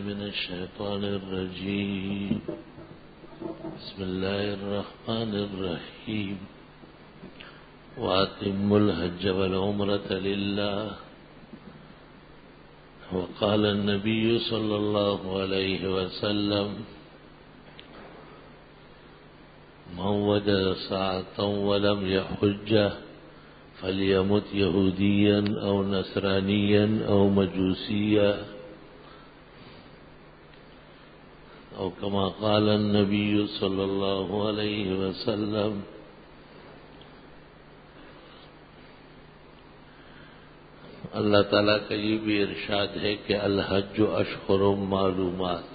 من الشيطان الرجيم. بسم الله الرحمن الرحيم. وأتموا الحج والعمرة لله. وقال النبي صلى الله عليه وسلم: من وجد ساعة ولم يحج فليمت يهوديا أو نصرانيا أو مجوسيا، أو كما قال النبي صلى الله عليه وسلم. اللہ تعالیٰ کا یہ بھی ارشاد ہے کہ الحج اشہر معلومات،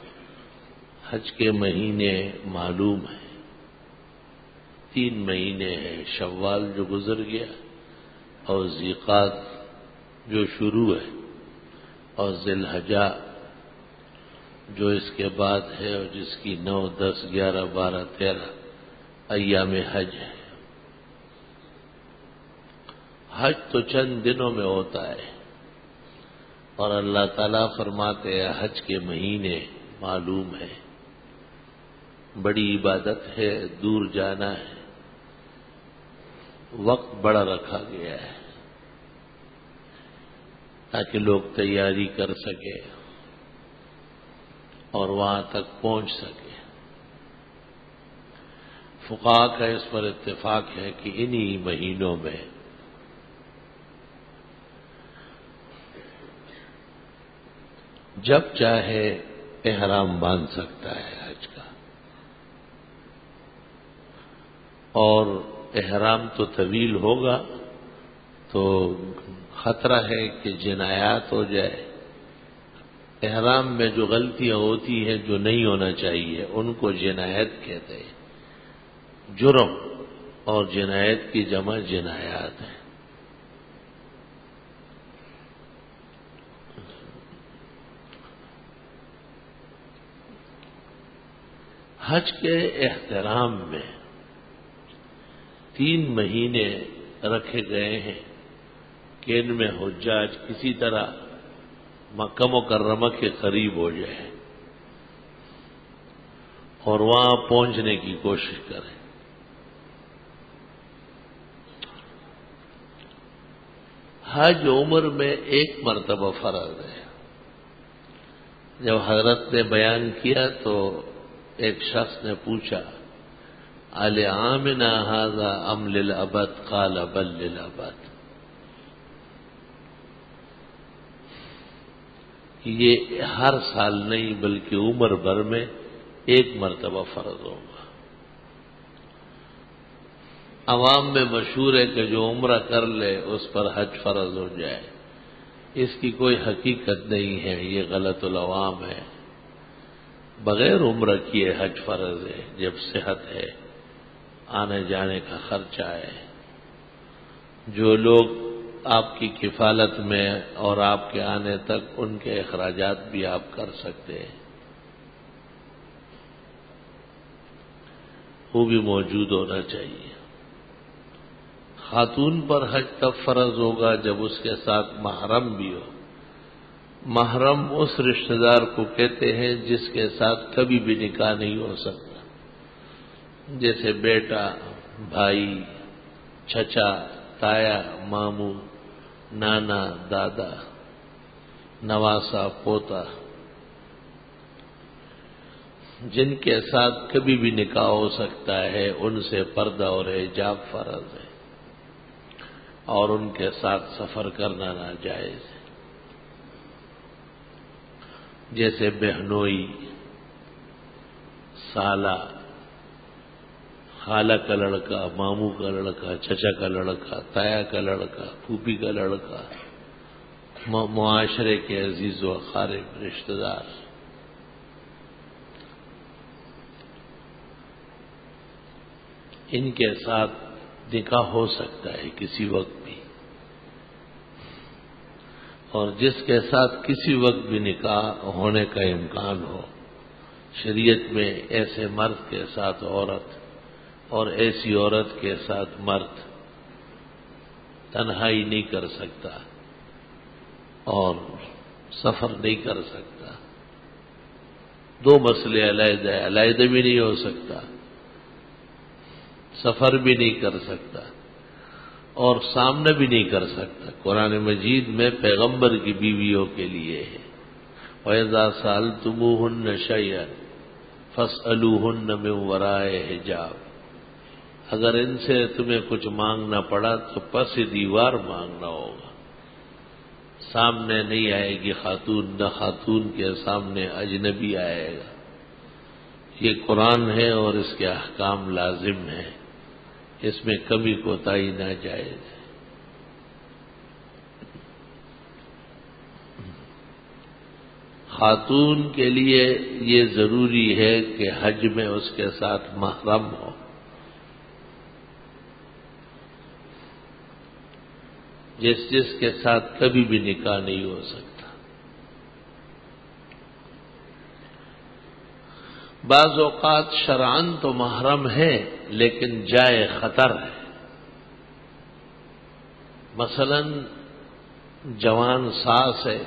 حج کے مہینے معلوم ہیں. 3 مہینے ہیں، شوال جو گزر گیا اور ذیقعد جو شروع ہے اور ذی الحجہ جو اس کے بعد ہے اور جس کی 9، 10، 11، 12، 13 ایام حج ہے. حج تو چند دنوں میں ہوتا ہے اور اللہ تعالیٰ فرماتے ہیں حج کے مہینے معلوم ہے. بڑی عبادت ہے، دور جانا ہے، وقت بڑا رکھا گیا ہے تاکہ لوگ تیاری کر سکے اور وہاں تک پہنچ سکے. فقہاء کا اس پر اتفاق ہے کہ انہی مہینوں میں جب چاہے احرام باندھ سکتا ہے حج کا، اور احرام تو طویل ہوگا تو خطرہ ہے کہ جنایات ہو جائے. احرام میں جو غلطیاں ہوتی ہیں جو نہیں ہونا چاہیے ان کو جنایت کہتے ہیں. جرم اور جنایت کی جمع جنایات ہے. حج کے احترام میں 3 مہینے رکھے گئے ہیں کہ ان میں حجاج کسی طرح مکہ مکرمہ کے قریب ہو جائے اور وہاں پہنچنے کی کوشش کریں. حج عمر میں 1 مرتبہ فرض ہے. جب حضرت نے بیان کیا تو ایک شخص نے پوچھا: العامنا ھذا ام للابد؟ قال بل للابد. یہ ہر سال نہیں بلکہ عمر بھر میں 1 مرتبہ فرض ہوگا. عوام میں مشہور ہے کہ جو عمرہ کر لے اس پر حج فرض ہو جائے. اس کی کوئی حقیقت نہیں ہے، یہ غلط العوام ہے. بغیر عمرہ کیے حج فرض ہے جب صحت ہے، آنے جانے کا خرچہ ہے. جو لوگ آپ کی کفالت میں اور آپ کے آنے تک ان کے اخراجات بھی آپ کر سکتے ہیں، وہ بھی موجود ہونا چاہیے. خاتون پر حج تب فرض ہوگا جب اس کے ساتھ محرم بھی ہو. محرم اس رشتہ دار کو کہتے ہیں جس کے ساتھ کبھی بھی نکاح نہیں ہو سکتا، جیسے بیٹا، بھائی، چچا، تایا، ماموں، نانا، دادا، نواسا، پوتا. جن کے ساتھ کبھی بھی نکاح ہو سکتا ہے ان سے پردہ اور حجاب فرض ہے اور ان کے ساتھ سفر کرنا ناجائز ہے. جیسے بہنوئی، سالہ، خالہ کا لڑکا، ماموں کا لڑکا، چچا کا لڑکا، تایا کا لڑکا، پھوپھی کا لڑکا، معاشرے کے عزیز و اقارب رشتہ دار. ان کے ساتھ نکاح ہو سکتا ہے کسی وقت بھی، اور جس کے ساتھ کسی وقت بھی نکاح ہونے کا امکان ہو. شریعت میں ایسے مرد کے ساتھ عورت اور ایسی عورت کے ساتھ مرد تنہائی نہیں کر سکتا اور سفر نہیں کر سکتا. دو مسئلے علیحدہ ہے، علیحدہ بھی نہیں ہو سکتا، سفر بھی نہیں کر سکتا اور سامنے بھی نہیں کر سکتا۔ قرآن مجید میں پیغمبر کی بیویوں کے لیے ہے، وَإِذَا سَأَلْتُمُوهُنَّ شَيْئًا فَاسْأَلُوهُنَّ مِنْ وَرَاءِ حِجَابٍ، اگر ان سے تمہیں کچھ مانگنا پڑا تو پس دیوار مانگنا ہوگا، سامنے نہیں آئے گی خاتون، نہ خاتون کے سامنے اجنبی آئے گا۔ یہ قرآن ہے اور اس کے احکام لازم ہیں، اس میں کمی کوتاہی ناجائز ہے۔ خاتون کے لیے یہ ضروری ہے کہ حج میں اس کے ساتھ محرم ہو، جس کے ساتھ کبھی بھی نکاح نہیں ہو سکتا۔ بعض اوقات شرعاً تو محرم ہے لیکن جائے خطر ہے، مثلا جوان ساس ہے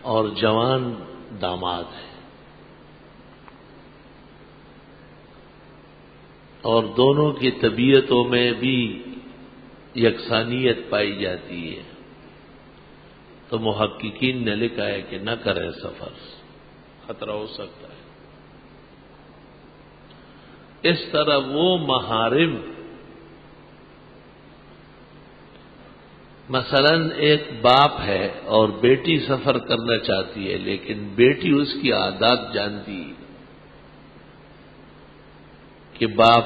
اور جوان داماد ہے، اور دونوں کی طبیعتوں میں بھی یکسانیت پائی جاتی ہے، تو محققین نے لکھا ہے کہ نہ کریں سفر، خطرہ ہو سکتا ہے۔ اس طرح وہ محارم، مثلا ایک باپ ہے اور بیٹی سفر کرنا چاہتی ہے لیکن بیٹی اس کی عادات جانتی ہے کہ باپ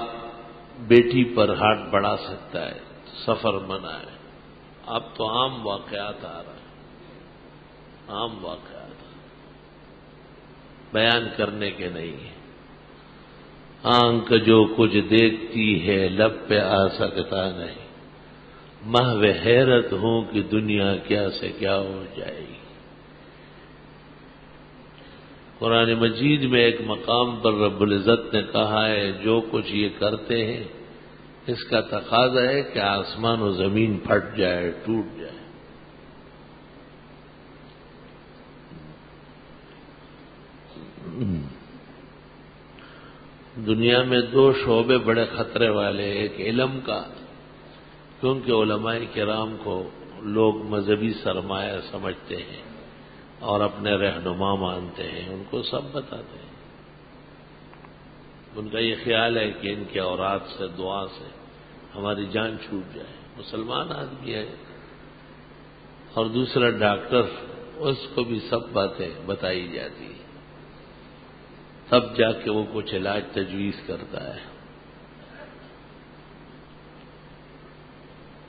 بیٹی پر ہاتھ بڑھا سکتا ہے، سفر منع ہے۔ اب تو عام واقعات آ رہا ہے، عام واقعات بیان کرنے کے نہیں ہیں۔ آنکھ جو کچھ دیکھتی ہے لب پہ آ سکتا نہیں، محو حیرت ہوں کہ دنیا کیا سے کیا ہو جائے گی۔ قرآن مجید میں ایک مقام پر رب العزت نے کہا ہے جو کچھ یہ کرتے ہیں اس کا تقاضا ہے کہ آسمان و زمین پھٹ جائے، ٹوٹ جائے۔ دنیا میں دو شعبے بڑے خطرے والے، ایک علم کا، کیونکہ علماء کرام کو لوگ مذہبی سرمایہ سمجھتے ہیں اور اپنے رہنما مانتے ہیں، ان کو سب بتاتے ہیں۔ ان کا یہ خیال ہے کہ ان کے اوراد سے، دعا سے ہماری جان چھوٹ جائے، مسلمان آدمی ہے۔ اور دوسرا ڈاکٹر، اس کو بھی سب باتیں بتائی جاتی ہیں، تب جا کے وہ کچھ علاج تجویز کرتا ہے۔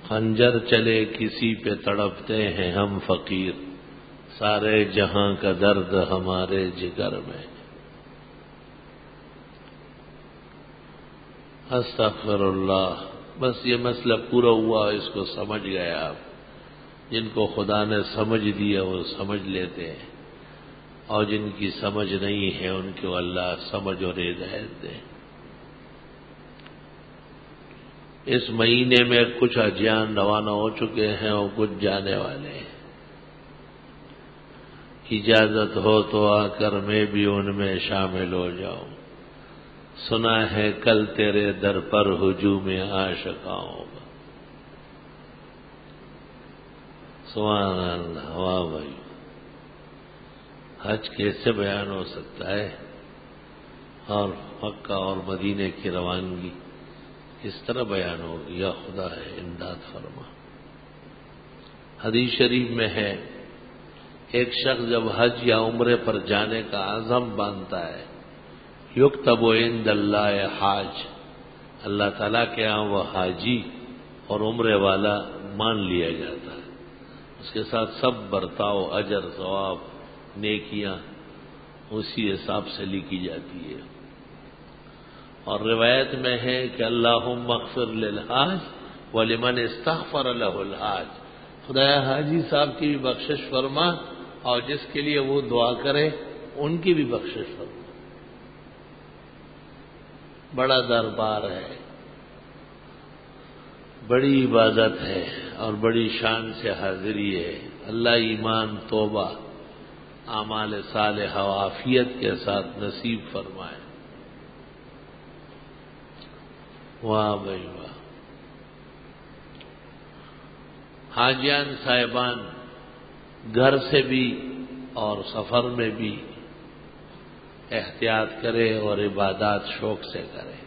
خنجر چلے کسی پہ تڑپتے ہیں ہم فقیر، سارے جہاں کا درد ہمارے جگر میں۔ استغفر اللہ۔ بس یہ مسئلہ پورا ہوا، اس کو سمجھ گئے آپ۔ جن کو خدا نے سمجھ دیا وہ سمجھ لیتے ہیں، اور جن کی سمجھ نہیں ہے ان کو اللہ سمجھ اور ہدایت دے۔ اس مہینے میں کچھ حجیان روانہ ہو چکے ہیں اور کچھ جانے والے ہیں۔ اجازت ہو تو آ کر میں بھی ان میں شامل ہو جاؤں، سنا ہے کل تیرے در پر ہجوم عاشقاؤں کا۔ سبحان اللہ، واہ بھائی، حج کیسے بیان ہو سکتا ہے، اور مکہ اور مدینے کی روانگی کس طرح بیان ہوگی؟ یا خدا ہے امداد فرما۔ حدیث شریف میں ہے ایک شخص جب حج یا عمرے پر جانے کا عزم باندھتا ہے، یکتب عند اللہ حاج، اللہ تعالیٰ کے ہاں وہ حاجی اور عمرے والا مان لیا جاتا ہے۔ اس کے ساتھ سب برتاؤ، اجر، ثواب، نیکیاں اسی حساب سے لکھی جاتی ہے۔ اور روایت میں ہے کہ اللہم اغفر للحاج ولمن استغفر لہ الحاج، خدایا حاجی صاحب کی بھی بخشش فرما اور جس کے لیے وہ دعا کرے ان کی بھی بخشش فرما۔ بڑا دربار ہے، بڑی عبادت ہے اور بڑی شان سے حاضری ہے۔ اللہ ایمان، توبہ، اعمال صالحہ و عافیت کے ساتھ نصیب فرمائے۔ واہ بھائی واہ! حاجیان صاحبان گھر سے بھی اور سفر میں بھی احتیاط کرے اور عبادات شوق سے کرے،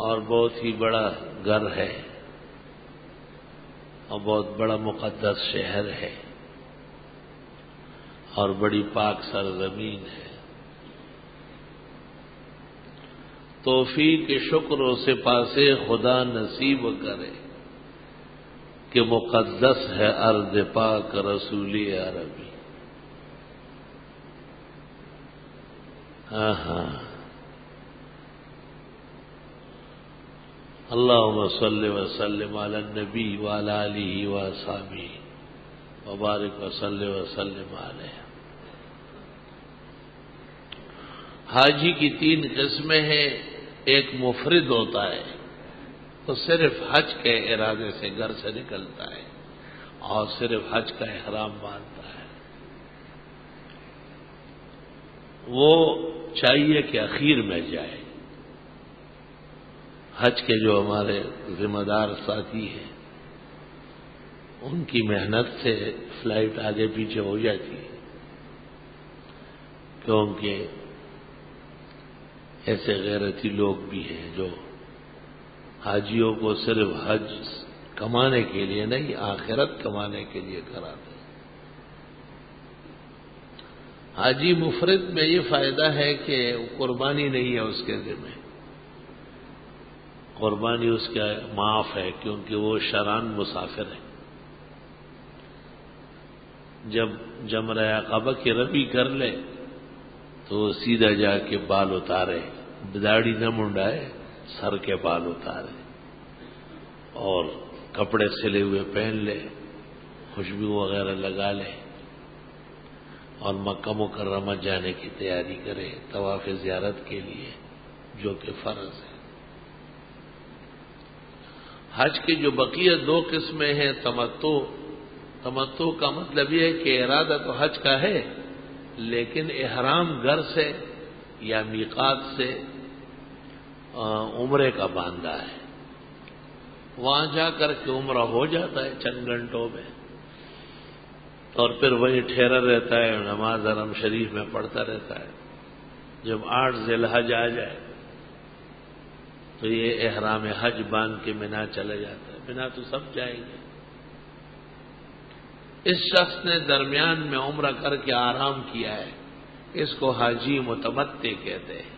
اور بہت ہی بڑا گھر ہے اور بہت بڑا مقدس شہر ہے اور بڑی پاک سرزمین ہے۔ توفیق شکر و سپاس خدا نصیب کرے کہ مقدس ہے ارض پاک رسول عربی۔ اللہم صل وسلم علی النبی وعلی آلہ واصحابہ وبارک وصلی وسلم علیہ۔ حاجی کی 3 قسمیں ہیں۔ ایک مفرد ہوتا ہے، وہ صرف حج کے ارادے سے گھر سے نکلتا ہے اور صرف حج کا احرام باندھتا ہے۔ وہ چاہیے کہ اخیر میں جائے۔ حج کے جو ہمارے ذمہ دار ساتھی ہیں ان کی محنت سے فلائٹ آگے پیچھے ہو جاتی ہے، کیونکہ ایسے غیرتی لوگ بھی ہیں جو حاجیوں کو صرف حج کمانے کے لیے نہیں، آخرت کمانے کے لیے کراتے ہیں۔ حاجی مفرد میں یہ فائدہ ہے کہ قربانی نہیں ہے اس کے ذمہ، قربانی اس کا معاف ہے کیونکہ وہ شرعاً مسافر ہے۔ جب جمرہ عقبہ کی رمی کر لے تو سیدھا جا کے بال اتارے، داڑھی نہ منڈائے، سر کے بال اتارے اور کپڑے سلے ہوئے پہن لے، خوشبو وغیرہ لگا لے اور مکہ مکرمہ جانے کی تیاری کرے طواف زیارت کے لیے، جو کہ فرض ہے۔ حج کی جو بقیہ 2 قسمیں ہیں، تمتع کا مطلب یہ ہے کہ ارادہ تو حج کا ہے لیکن احرام گھر سے یا میقات سے عمرے کا باندھا ہے، وہاں جا کر کے عمرہ ہو جاتا ہے چند گھنٹوں میں، اور پھر وہیں ٹھہرا رہتا ہے، نماز حرم شریف میں پڑھتا رہتا ہے۔ جب 8 ذی الحج آ جائے تو یہ احرام حج باندھ کے مینا چلا جاتا ہے۔ مینا تو سب جائیں گے۔ اس شخص نے درمیان میں عمرہ کر کے آرام کیا ہے، اس کو حاجی متمتع کہتے ہیں،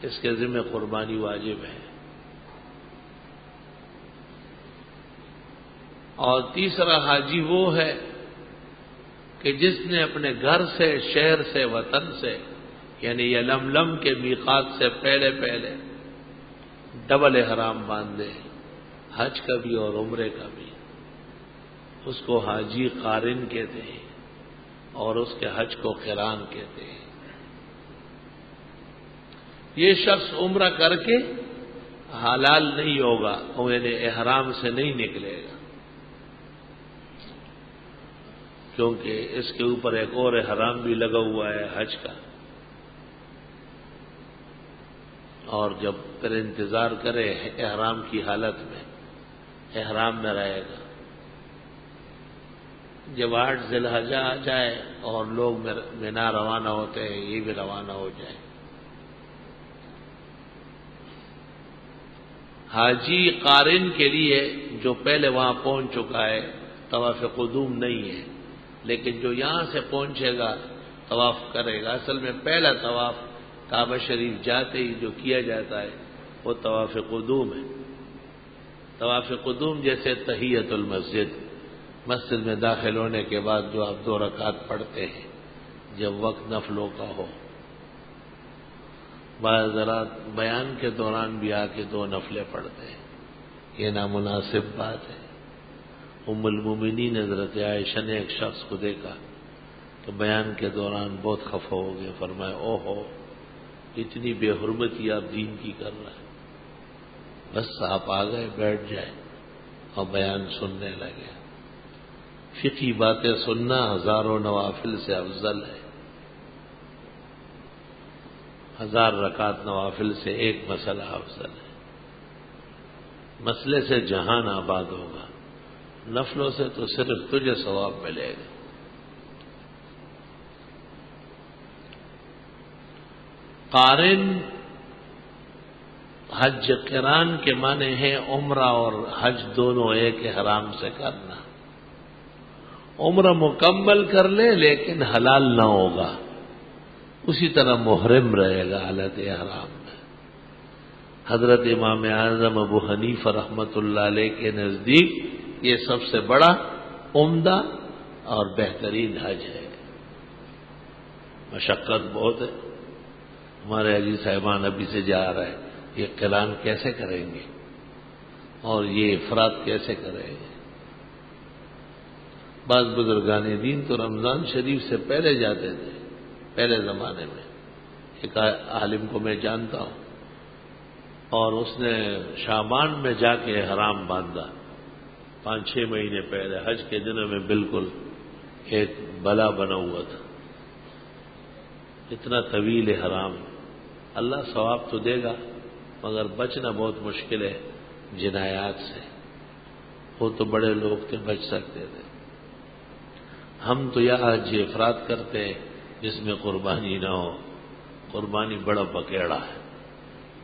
اس کے ذمہ قربانی واجب ہے۔ اور تیسرا حاجی وہ ہے کہ جس نے اپنے گھر سے، شہر سے، وطن سے، یعنی یلملم کے میقات سے پہلے ڈبل احرام باندھے، حج کا بھی اور عمرے کا بھی، اس کو حاجی قارن کہتے ہیں اور اس کے حج کو قران کہتے ہیں۔ یہ شخص عمرہ کر کے حلال نہیں ہوگا، یعنی احرام سے نہیں نکلے گا، کیونکہ اس کے اوپر ایک اور احرام بھی لگا ہوا ہے حج کا، اور جب پھر انتظار کرے احرام کی حالت میں، احرام میں رہے گا۔ جب 8 ذی الحجہ آ جائے اور لوگ مینا روانہ ہوتے ہیں، یہ بھی روانہ ہو جائے۔ حاجی قارن کے لیے جو پہلے وہاں پہنچ چکا ہے طواف قدوم نہیں ہے، لیکن جو یہاں سے پہنچے گا طواف کرے گا۔ اصل میں پہلا طواف کعبہ شریف جاتے ہی جو کیا جاتا ہے وہ طواف قدوم ہے۔ طواف قدوم جیسے تحیۃ المسجد، مسجد میں داخل ہونے کے بعد جو آپ 2 رکعت پڑھتے ہیں جب وقت نفلوں کا ہو، بعض حضرات بیان کے دوران بھی آ کے 2 نفلیں پڑھتے ہیں، یہ نامناسب بات ہے۔ ام المومنین حضرت عائشہ نے ایک شخص کو دیکھا کہ بیان کے دوران بہت خفا ہو گئے، فرمایا اوہو اتنی بے حرمتی آپ دین کی کر رہے ہیں، بس آپ آ گئے بیٹھ جائے اور بیان سننے لگے۔ فقہی باتیں سننا ہزاروں نوافل سے افضل ہے. 1000 رکعت نوافل سے ایک مسئلہ افضل ہے. مسئلے سے جہان آباد ہوگا، نفلوں سے تو صرف تجھے ثواب ملے گا. قارن حج قران کے معنی ہے عمرہ اور حج دونوں ایک احرام سے کرنا. عمرہ مکمل کر لے لیکن حلال نہ ہوگا، اسی طرح محرم رہے گا حالت احرام میں. حضرت امام اعظم ابو حنیفہ رحمۃ اللہ علیہ کے نزدیک یہ سب سے بڑا، عمدہ اور بہترین حج ہے. مشقت بہت ہے. ہمارے حاجی صاحبان ابھی سے جا رہا ہے، یہ قران کیسے کریں گے اور یہ افراد کیسے کریں گے. بعض بزرگان دین تو رمضان شریف سے پہلے جاتے تھے. پہلے زمانے میں ایک عالم کو میں جانتا ہوں، اور اس نے شعبان میں جا کے حرام باندھا. 5-6 مہینے پہلے حج کے دنوں میں بالکل ایک بلا بنا ہوا تھا. اتنا طویل حرام. اللہ ثواب تو دے گا مگر بچنا بہت مشکل ہے جنایات سے. وہ تو بڑے لوگ تھے، بچ سکتے تھے. ہم تو یہ حج افراد کرتے ہیں جس میں قربانی نہ ہو. قربانی بڑا بکیڑا ہے.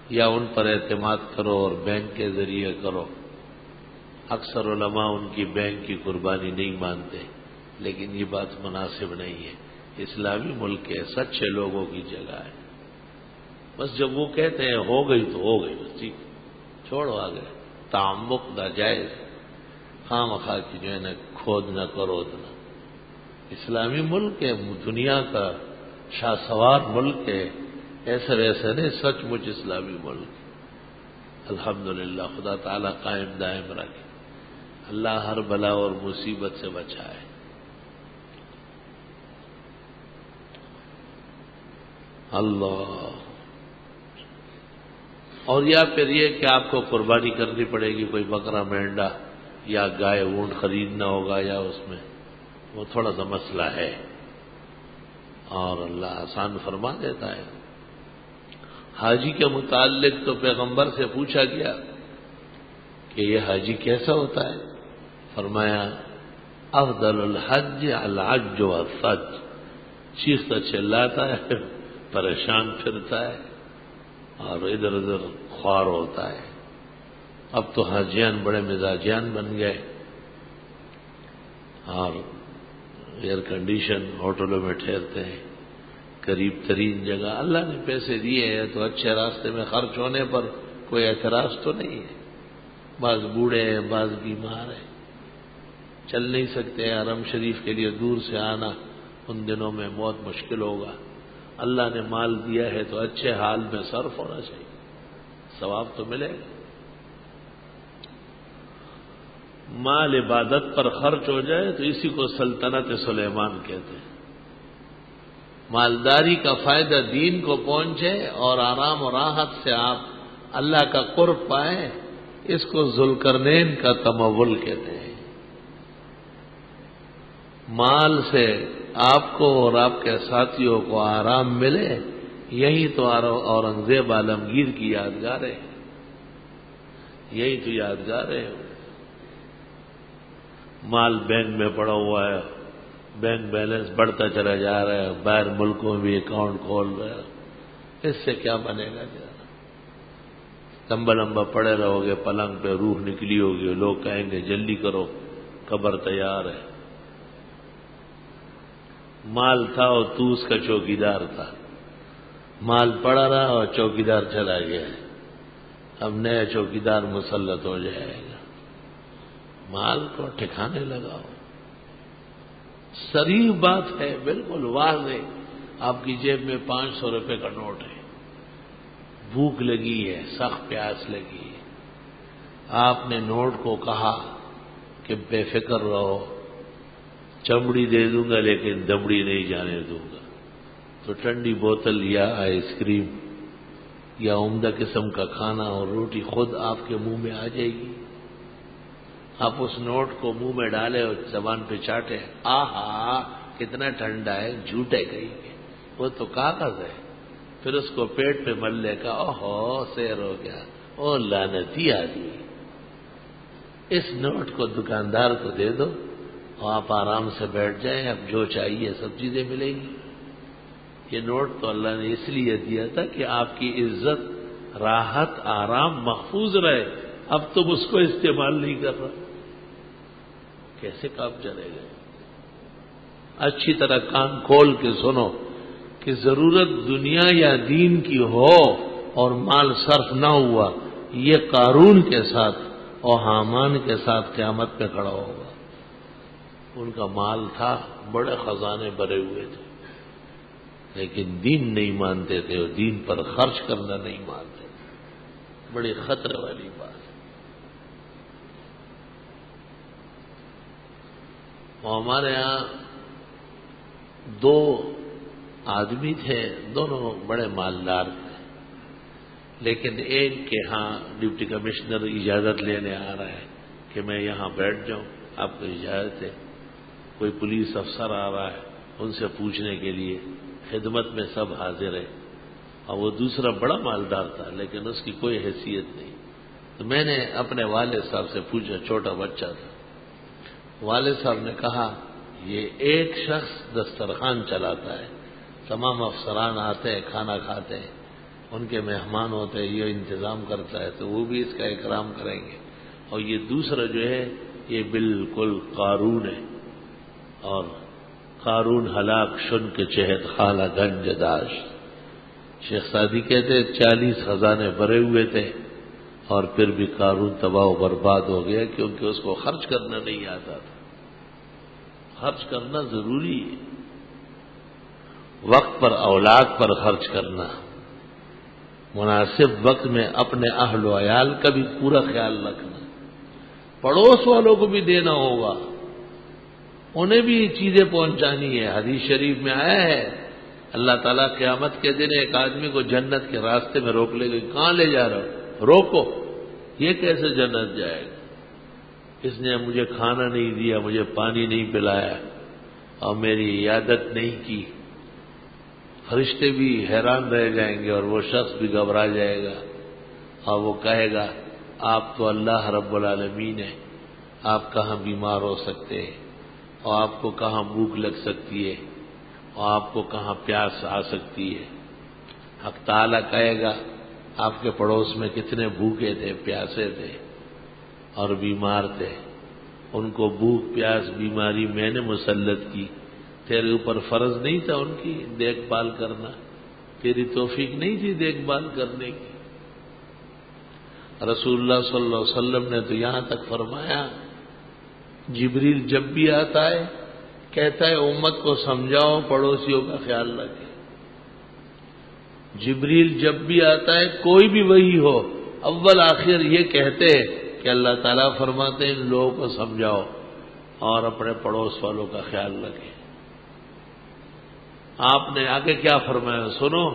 یا ان پر اعتماد کرو اور بینک کے ذریعے کرو. اکثر علماء ان کی بینک کی قربانی نہیں مانتے، لیکن یہ بات مناسب نہیں ہے. اسلامی ملک ہے، سچے لوگوں کی جگہ ہے. بس جب وہ کہتے ہیں ہو گئی تو ہو گئی، بس ٹھیک، چھوڑو آگے. تعمق ناجائز، خواہ مخواہ کی جو ہے نا کھود نہ کرو اتنا. اسلامی ملک ہے، دنیا کا شاہ سوار ملک ہے. ایسا ویسا نہیں، سچ مچ اسلامی ملک. الحمدللہ خدا تعالیٰ قائم دائم رکھے. اللہ ہر بلا اور مصیبت سے بچائے. اللہ. اور یا پھر یہ کہ آپ کو قربانی کرنی پڑے گی، کوئی بکرا مینڈا یا گائے اونٹ خریدنا ہوگا، یا اس میں وہ تھوڑا سا مسئلہ ہے، اور اللہ آسان فرما دیتا ہے. حاجی کے متعلق تو پیغمبر سے پوچھا گیا کہ یہ حاجی کیسا ہوتا ہے. فرمایا افضل الحج العج والثج. چیختا چلاتا ہے، پریشان پھرتا ہے اور ادھر ادھر خوار ہوتا ہے. اب تو حاجیان بڑے مزاجیان بن گئے، اور ایئر کنڈیشن ہوٹلوں میں ٹھہرتے ہیں، قریب ترین جگہ. اللہ نے پیسے دیے ہیں تو اچھے راستے میں خرچ ہونے پر کوئی اعتراض تو نہیں ہے. بعض بوڑھے ہیں، بعض بیمار ہیں، چل نہیں سکتے. حرم شریف کے لیے دور سے آنا ان دنوں میں بہت مشکل ہوگا. اللہ نے مال دیا ہے تو اچھے حال میں صرف ہونا چاہیے، ثواب تو ملے گا. مال عبادت پر خرچ ہو جائے تو اسی کو سلطنت سلیمان کہتے ہیں. مالداری کا فائدہ دین کو پہنچے اور آرام و راحت سے آپ اللہ کا قرب پائیں، اس کو ذوالقرنین کا تمول کہتے ہیں. مال سے آپ کو اور آپ کے ساتھیوں کو آرام ملے، یہی تو اورنگزیب عالمگیر کی یادگاریں ہیں. یہی تو یادگاریں ہیں. مال بینک میں پڑا ہوا ہے، بینک بیلنس بڑھتا چلا جا رہا ہے، باہر ملکوں میں بھی اکاؤنٹ کھول رہے ہیں. اس سے کیا بنے گا؟ لمبا لمبا پڑے رہو گے پلنگ پہ، روح نکلی ہوگی، لوگ کہیں گے جلدی کرو قبر تیار ہے. مال تھا اور تو اس کا چوکیدار تھا. مال پڑا رہا اور چوکیدار چلا گیا. اب نیا چوکیدار مسلط ہو جائے گا. مال کو ٹھکانے لگاؤ. صریح بات ہے، بالکل واضح. آپ کی جیب میں 500 روپے کا نوٹ ہے، بھوک لگی ہے، سخت پیاس لگی ہے. آپ نے نوٹ کو کہا کہ بے فکر رہو، چمڑی دے دوں گا لیکن دمڑی نہیں جانے دوں گا. تو ٹھنڈی بوتل یا آئس کریم یا عمدہ قسم کا کھانا اور روٹی خود آپ کے منہ میں آ جائے گی. آپ اس نوٹ کو منہ میں ڈالے اور زبان پہ چاٹے، آہا کتنا ٹھنڈا ہے، جھوٹے کہیں گے، وہ تو کاغذ ہے. پھر اس کو پیٹ پہ ملنے کا، اوہو سیر ہو گیا، او لعنتی آدمی. اس نوٹ کو دکاندار کو دے دو اور آپ آرام سے بیٹھ جائیں، اب جو چاہیے سب چیزیں ملیں گی. یہ نوٹ تو اللہ نے اس لیے دیا تھا کہ آپ کی عزت، راحت، آرام محفوظ رہے. اب تم اس کو استعمال نہیں کر رہا، کیسے کام چلے گا؟ اچھی طرح کان کھول کے سنو کہ ضرورت دنیا یا دین کی ہو اور مال صرف نہ ہوا، یہ قارون کے ساتھ اور حامان کے ساتھ قیامت میں کھڑا ہوگا. ان کا مال تھا، بڑے خزانے بھرے ہوئے تھے، لیکن دین نہیں مانتے تھے اور دین پر خرچ کرنا نہیں مانتے تھے. بڑی خطرے والی بات. اور ہمارے ہاں دو آدمی تھے، دونوں بڑے مالدار تھے، لیکن ایک کے ہاں ڈپٹی کمشنر اجازت لینے آ رہا ہے کہ میں یہاں بیٹھ جاؤں، آپ کو اجازت ہے. کوئی پولیس افسر آ رہا ہے ان سے پوچھنے کے لیے، خدمت میں سب حاضر ہے. اور وہ دوسرا بڑا مالدار تھا لیکن اس کی کوئی حیثیت نہیں. تو میں نے اپنے والد صاحب سے پوچھا، چھوٹا بچہ تھا. والد صاحب نے کہا یہ ایک شخص دسترخوان چلاتا ہے، تمام افسران آتے ہیں، کھانا کھاتے ہیں، ان کے مہمان ہوتے ہیں، یہ انتظام کرتا ہے، تو وہ بھی اس کا اکرام کریں گے. اور یہ دوسرا جو ہے یہ بالکل قارون ہے. اور قارون ہلاک شن کے چہت خالہ گنج داشت. شیخ سعدی کہتے 40 خزانے بھرے ہوئے تھے اور پھر بھی قارون تباہ و برباد ہو گیا کیونکہ اس کو خرچ کرنا نہیں آتا تھا. خرچ کرنا ضروری ہے، وقت پر اولاد پر خرچ کرنا، مناسب وقت میں اپنے اہل و عیال کا بھی پورا خیال رکھنا، پڑوس والوں کو بھی دینا ہوگا، انہیں بھی یہ چیزیں پہنچانی ہے. حدیث شریف میں آیا ہے اللہ تعالیٰ قیامت کے دن ایک آدمی کو جنت کے راستے میں روک لے گا. کہاں لے جا رہا ہو؟ روکو، یہ کیسے جنت جائے گا؟ اس نے مجھے کھانا نہیں دیا، مجھے پانی نہیں پلایا اور میری عیادت نہیں کی. فرشتے بھی حیران رہ جائیں گے اور وہ شخص بھی گھبرا جائے گا اور وہ کہے گا آپ تو اللہ رب العالمین ہیں، آپ کہاں بیمار ہو سکتے ہیں اور آپ کو کہاں بھوک لگ سکتی ہے اور آپ کو کہاں پیاس آ سکتی ہے. حق تعالیٰ کہے گا آپ کے پڑوس میں کتنے بھوکے تھے، پیاسے تھے اور بیمار تھے، ان کو بھوک پیاس بیماری میں نے مسلط کی، تیرے اوپر فرض نہیں تھا ان کی دیکھ بھال کرنا؟ تیری توفیق نہیں تھی دیکھ بھال کرنے کی؟ رسول اللہ صلی اللہ علیہ وسلم نے تو یہاں تک فرمایا جبریل جب بھی آتا ہے کہتا ہے امت کو سمجھاؤ پڑوسیوں کا خیال رکھے. جبریل جب بھی آتا ہے کوئی بھی وہی ہو اول آخر یہ کہتے کہ اللہ تعالیٰ فرماتے ہیں ان لوگوں کو سمجھاؤ اور اپنے پڑوس والوں کا خیال رکھیں. آپ نے آگے کیا فرمایا سنو،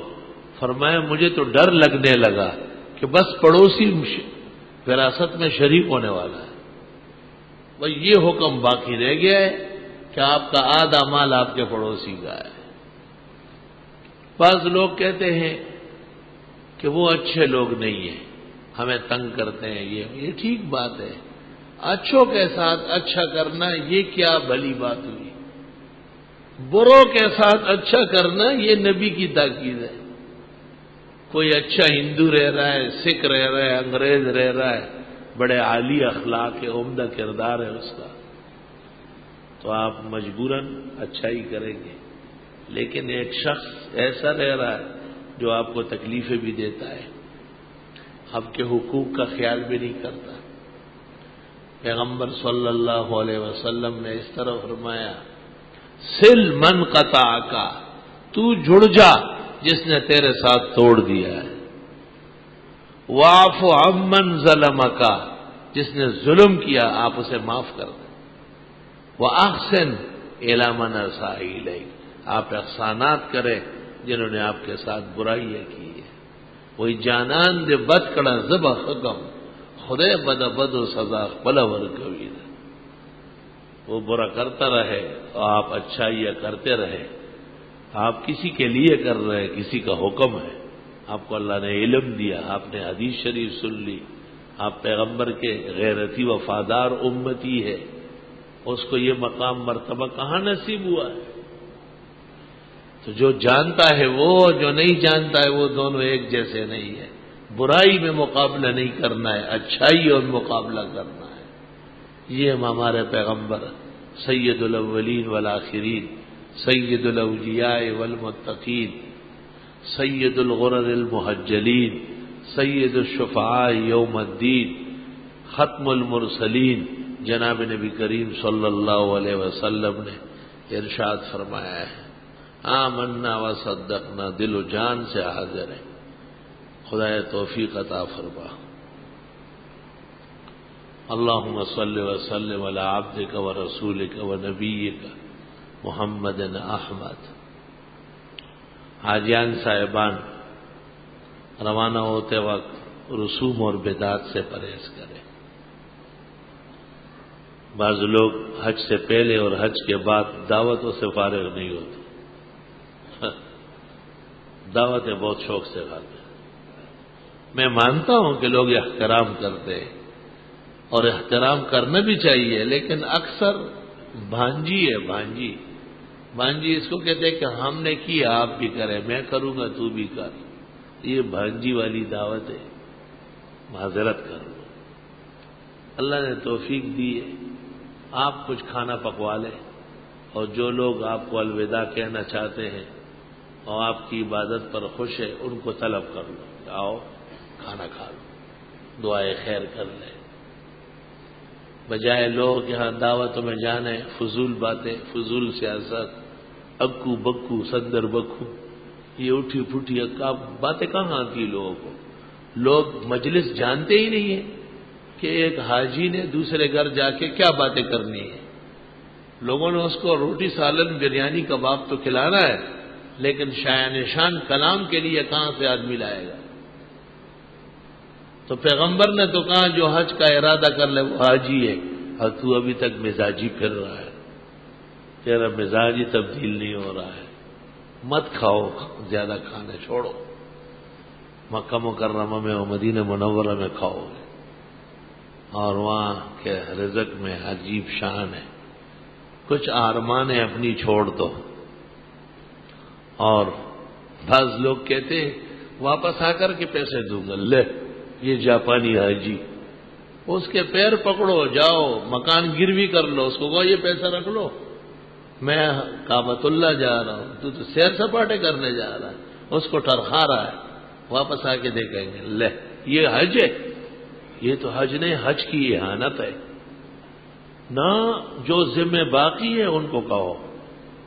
فرمایا مجھے تو ڈر لگنے لگا کہ بس پڑوسی وراثت میں شریک ہونے والا ہے. بھئی یہ حکم باقی رہ گیا ہے کہ آپ کا آدھا مال آپ کے پڑوسی کا ہے. بعض لوگ کہتے ہیں کہ وہ اچھے لوگ نہیں ہیں، ہمیں تنگ کرتے ہیں. یہ ٹھیک بات ہے، اچھوں کے ساتھ اچھا کرنا یہ کیا بھلی بات ہوئی؟ بروں کے ساتھ اچھا کرنا یہ نبی کی تاکید ہے. کوئی اچھا ہندو رہ رہا ہے، سکھ رہ رہا ہے، انگریز رہ رہا ہے، بڑے عالی اخلاق ہے، عمدہ کردار ہے اس کا، تو آپ مجبوراً اچھا ہی کریں گے. لیکن ایک شخص ایسا رہ رہا ہے جو آپ کو تکلیفیں بھی دیتا ہے، آپ کے حقوق کا خیال بھی نہیں کرتا. پیغمبر صلی اللہ علیہ وسلم نے اس طرح فرمایا سل من قطع کا، تو جڑ جا جس نے تیرے ساتھ توڑ دیا ہے. واعف عمن ظلمک، جس نے ظلم کیا آپ اسے معاف کر دیں. واحسن الی من اساء الیک، آپ احسانات کریں جنہوں نے آپ کے ساتھ برائیاں کی ہے. وہی جانان دے بد کڑا زبا حکم خدے بد بد و سزا بلا ورکوی دا. وہ برا کرتا رہے اور آپ اچھائیاں کرتے رہے. آپ کسی کے لیے کر رہے، کسی کا حکم ہے. آپ کو اللہ نے علم دیا، آپ نے حدیث شریف سن لی، آپ پیغمبر کے غیرتی وفادار امتی ہے. اس کو یہ مقام مرتبہ کہاں نصیب ہوا ہے؟ تو جو جانتا ہے وہ، جو نہیں جانتا ہے وہ، دونوں ایک جیسے نہیں ہے. برائی میں مقابلہ نہیں کرنا ہے، اچھائی اور مقابلہ کرنا ہے. یہ ہمارے پیغمبر سید الاولین والآخرین، سید الاولیاء والمتقین، سید الغرر المحجلین، سید الشفعاء یوم الدین، ختم المرسلین جناب نبی کریم صلی اللہ علیہ وسلم نے ارشاد فرمایا ہے، آمنا و صدقنا، دل و جان سے حاضر ہے. خدا توفیق عطا فرما. اللہم صلی وسلم علی عبدک و رسولک و نبیک محمد احمد. حاجیان صاحبان روانہ ہوتے وقت رسوم اور بدعات سے پرہیز کریں. بعض لوگ حج سے پہلے اور حج کے بعد دعوتوں سے فارغ نہیں ہوتے. دعوتیں بہت شوق سے کھاتے ہیں. میں مانتا ہوں کہ لوگ احترام کرتے ہیں اور احترام کرنا بھی چاہیے، لیکن اکثر بھانجی ہے. بھانجی اس کو کہتے ہیں کہ ہم نے کیا آپ بھی کریں، میں کروں گا تو بھی کر. یہ بھانجی والی دعوت ہے. معذرت کرو، اللہ نے توفیق دی ہے. آپ کچھ کھانا پکوا لیں اور جو لوگ آپ کو الوداع کہنا چاہتے ہیں اور آپ کی عبادت پر خوش ہے ان کو طلب کر لو کہ آؤ کھانا کھا لو، دعائے خیر کر لیں. بجائے لوگ یہاں دعوتوں میں جانے فضول باتیں، فضول سیاست، اکو بکو صدر بکو، یہ اٹھی پھٹی باتیں کہاں آتی لوگوں کو. لوگ مجلس جانتے ہی نہیں ہیں کہ ایک حاجی نے دوسرے گھر جا کے کیا باتیں کرنی ہے. لوگوں نے اس کو روٹی سالن بریانی کباب تو کھلانا ہے، لیکن شایان شان کلام کے لیے کہاں سے آدمی لائے گا؟ تو پیغمبر نے تو کہا جو حج کا ارادہ کر لے وہ حاجی ہے. اور تو ابھی تک مزاجی پھر رہا ہے، تیرا مزاج ہی تبدیل نہیں ہو رہا ہے. مت کھاؤ، زیادہ کھانے چھوڑو. مکہ مکرمہ میں اور مدینہ منورہ میں کھاؤ گے اور وہاں کے رزق میں عجیب شان ہے. کچھ آرمانیں اپنی چھوڑ دو. اور بعض لوگ کہتے ہیں واپس آ کر کے پیسے دوں گا. لے یہ جاپانی حاجی، اس کے پیر پکڑو، جاؤ مکان گروی کر لو، اس کو کہو یہ پیسہ رکھ لو، میں کعبۃ اللہ جا رہا ہوں، تو سیر سپاٹے کرنے جا رہا ہے. اس کو ٹرخا رہا ہے. واپس آ کے دیکھیں گے لے یہ حج ہے. یہ تو حج نہیں، حج کی اہانت ہے. نہ جو ذمہ باقی ہے ان کو کہو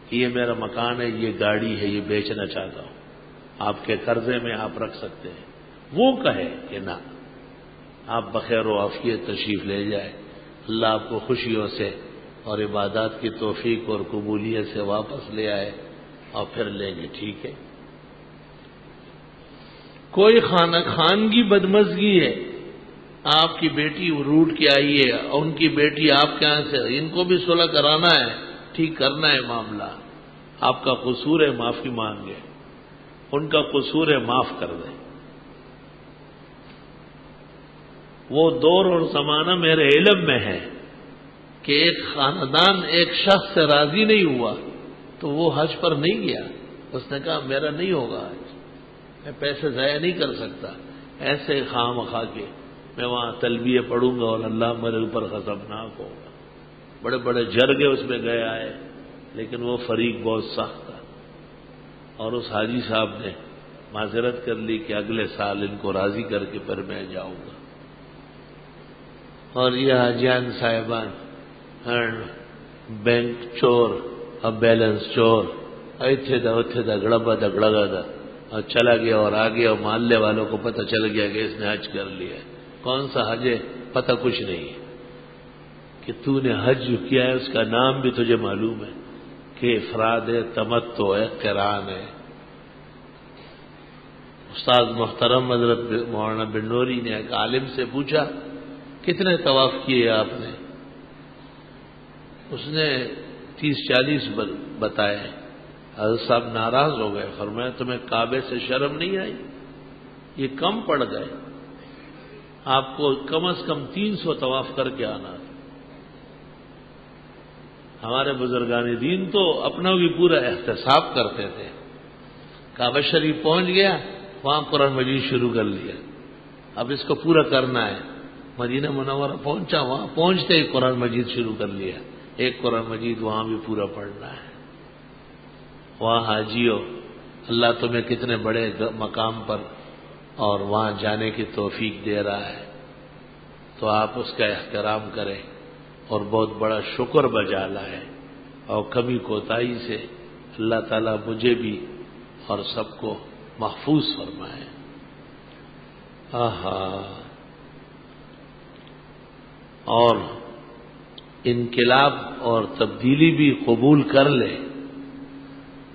کہ یہ میرا مکان ہے، یہ گاڑی ہے، یہ بیچنا چاہتا ہوں، آپ کے قرضے میں آپ رکھ سکتے ہیں. وہ کہے کہ نہ، آپ بخیر و عافیت تشریف لے جائے، اللہ آپ کو خوشیوں سے اور عبادات کی توفیق اور قبولیت سے واپس لے آئے اور پھر لیں گے. ٹھیک ہے. کوئی خانگی بدمزگی ہے، آپ کی بیٹی روٹ کے آئی ہے، ان کی بیٹی آپ کے یہاں سے، ان کو بھی صلح کرانا ہے، ٹھیک کرنا ہے معاملہ. آپ کا قصور ہے، معافی مانگے. ان کا قصور ہے، معاف کر دیں. وہ دور اور زمانہ میرے علم میں ہے کہ ایک خاندان ایک شخص سے راضی نہیں ہوا تو وہ حج پر نہیں گیا. اس نے کہا میرا نہیں ہوگا حج، میں پیسے ضائع نہیں کر سکتا. ایسے خام خواہ کے میں وہاں تلبیہ پڑھوں گا اور اللہ میرے اوپر خطرناک ہوگا. بڑے بڑے جرگے اس میں گئے آئے، لیکن وہ فریق بہت سخت تھا. اور اس حاجی صاحب نے معذرت کر لی کہ اگلے سال ان کو راضی کر کے پھر میں جاؤں گا. اور یہ حاجیان صاحبان بینک چور، اب بیلنس چور، اتھے دا گڑبا دا گڑگا دا، اور چلا گیا اور آگے، اور محلے والوں کو پتہ چل گیا کہ اس نے حج کر لیا. کون سا حج ہے پتہ کچھ نہیں ہے. کہ تو نے حج جو کیا ہے اس کا نام بھی تجھے معلوم ہے کہ افراد ہے، تمتع ہے، قران ہے. استاد محترم حضرت مولانا بنوری نے ایک عالم سے پوچھا کتنے طواف کیے آپ نے؟ اس نے 30-40 بتائے. حضرت صاحب ناراض ہو گئے، فرمایا تمہیں کعبے سے شرم نہیں آئی؟ یہ کم پڑ گئے، آپ کو کم از کم 300 طواف کر کے آنا. ہمارے بزرگان دین تو اپنا بھی پورا احتساب کرتے تھے. کعبہ شریف پہنچ گیا، وہاں قرآن مجید شروع کر لیا، اب اس کو پورا کرنا ہے. مدینہ منورہ پہنچا، وہاں پہنچتے ہی قرآن مجید شروع کر لیا. ایک قرآن مجید وہاں بھی پورا پڑھنا ہے. وہاں حاجیوں، اللہ تمہیں کتنے بڑے مقام پر اور وہاں جانے کی توفیق دے رہا ہے، تو آپ اس کا احترام کریں اور بہت بڑا شکر بجا لائیں، اور کمی کوتاہی سے اللہ تعالیٰ مجھے بھی اور سب کو محفوظ فرمائے. اور انقلاب اور تبدیلی بھی قبول کر لے،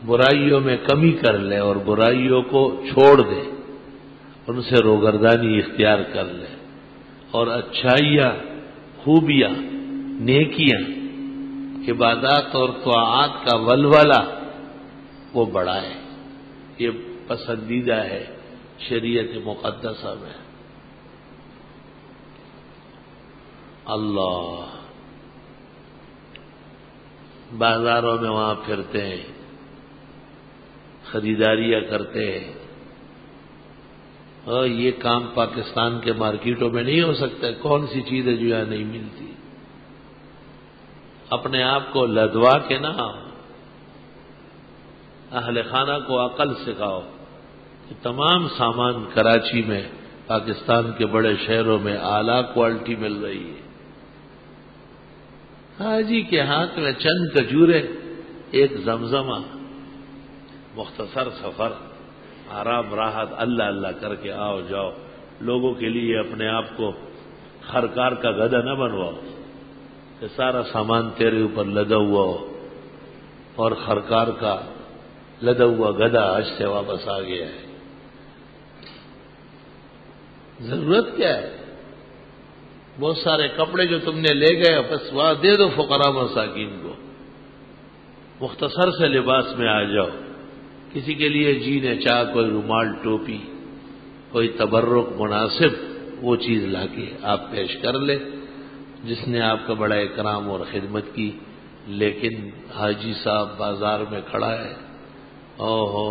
برائیوں میں کمی کر لے اور برائیوں کو چھوڑ دے، ان سے روگردانی اختیار کر لے، اور اچھائیاں، خوبیاں، نیکیاں، عبادات اور طاعات کا ولولہ وہ بڑھائے. یہ پسندیدہ ہے شریعت مقدسہ میں. اللہ، بازاروں میں وہاں پھرتے ہیں، خریداریاں کرتے ہیں، اور یہ کام پاکستان کے مارکیٹوں میں نہیں ہو سکتا. کون سی چیز ہے جو یہاں نہیں ملتی؟ اپنے آپ کو لدوا کے نہ، اہل خانہ کو عقل سکھاؤ کہ تمام سامان کراچی میں، پاکستان کے بڑے شہروں میں اعلیٰ کوالٹی مل رہی ہے. حاجی کے ہاتھ میں چند کھجورے، ایک زمزمہ، مختصر سفر، آرام راحت، اللہ اللہ کر کے آؤ جاؤ. لوگوں کے لیے اپنے آپ کو خرکار کا گدھا نہ بنواؤ کہ سارا سامان تیرے اوپر لدا ہوا ہو، اور خرکار کا لدا ہوا گدھا آج سے واپس آ گیا ہے. ضرورت کیا ہے؟ بہت سارے کپڑے جو تم نے لے گئے بس وہاں دے دو فقراء مساکین کو. مختصر سے لباس میں آ جاؤ. کسی کے لیے جی نے چاہ کوئی رومال، ٹوپی، کوئی تبرک مناسب وہ چیز لا کے آپ پیش کر لے جس نے آپ کا بڑا اکرام اور خدمت کی. لیکن حاجی صاحب بازار میں کھڑا ہے،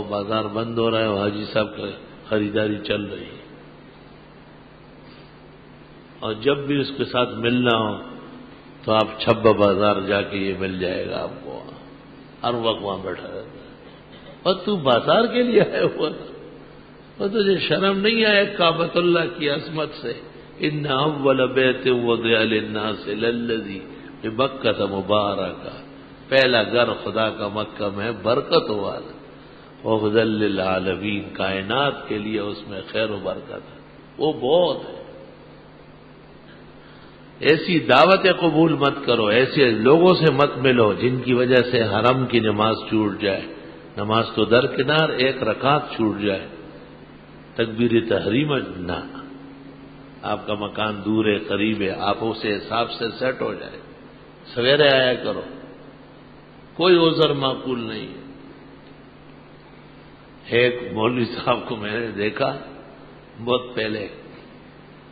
بازار بند ہو رہا ہے، حاجی صاحب کی خریداری چل رہی ہے، اور جب بھی اس کے ساتھ ملنا ہو تو آپ چھبا بازار جا کے یہ مل جائے گا آپ کو. ہر وقت وہاں بیٹھا رہتا ہے. اور تو بازار کے لیے آئے ہوا، اور تجھے شرم نہیں آئے کعبۃ اللہ کی عظمت سے؟ ان اول بیت وضع للناس للذی ببکۃ مبارکہ، پہلا گھر خدا کا مکہ میں برکت والا، وہدی للعالمین، کائنات کے لیے اس میں خیر و برکت ہے. وہ بہت ہے. ایسی دعوتیں قبول مت کرو، ایسے لوگوں سے مت ملو جن کی وجہ سے حرم کی نماز چھوٹ جائے. نماز تو درکنار، ایک رکعت چھوٹ جائے، تکبیر تحریم نہ. آپ کا مکان دور ہے، قریب ہے، آپ اسے حساب سے سیٹ ہو جائے. سویرے آیا کرو، کوئی عذر معقول نہیں ہے. ایک مولوی صاحب کو میں نے دیکھا بہت پہلے،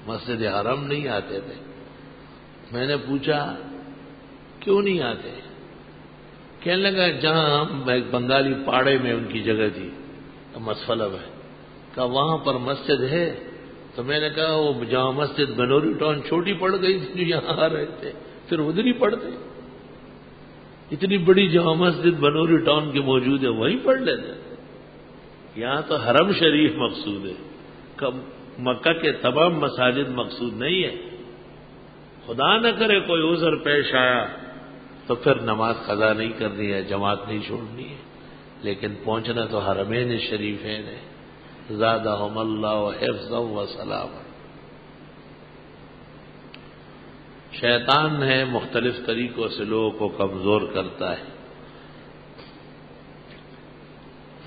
مسجد حرم نہیں آتے تھے. میں نے پوچھا کیوں نہیں آتے؟ کہنے لگا جہاں ہم ایک بنگالی پاڑے میں ان کی جگہ تھی، مسفلہ میں، کہا وہاں پر مسجد ہے. تو میں نے کہا وہ جہاں مسجد بنوری ٹاؤن چھوٹی پڑ گئی جو یہاں آ رہے تھے، پھر ادھر ہی پڑھتے. اتنی بڑی جہاں مسجد بنوری ٹاؤن کی موجود ہے وہیں پڑھ لیتے. یہاں تو حرم شریف مقصود ہے، مکہ کے تمام مساجد مقصود نہیں ہے. خدا نہ کرے کوئی عذر پیش آیا تو پھر نماز قضا نہیں کرنی ہے، جماعت نہیں چھوڑنی ہے. لیکن پہنچنا تو حرمین شریفین ہے. زادہم اللہ حفظا و سلاما. شیطان ہے مختلف طریقوں سے لوگوں کو کمزور کرتا ہے.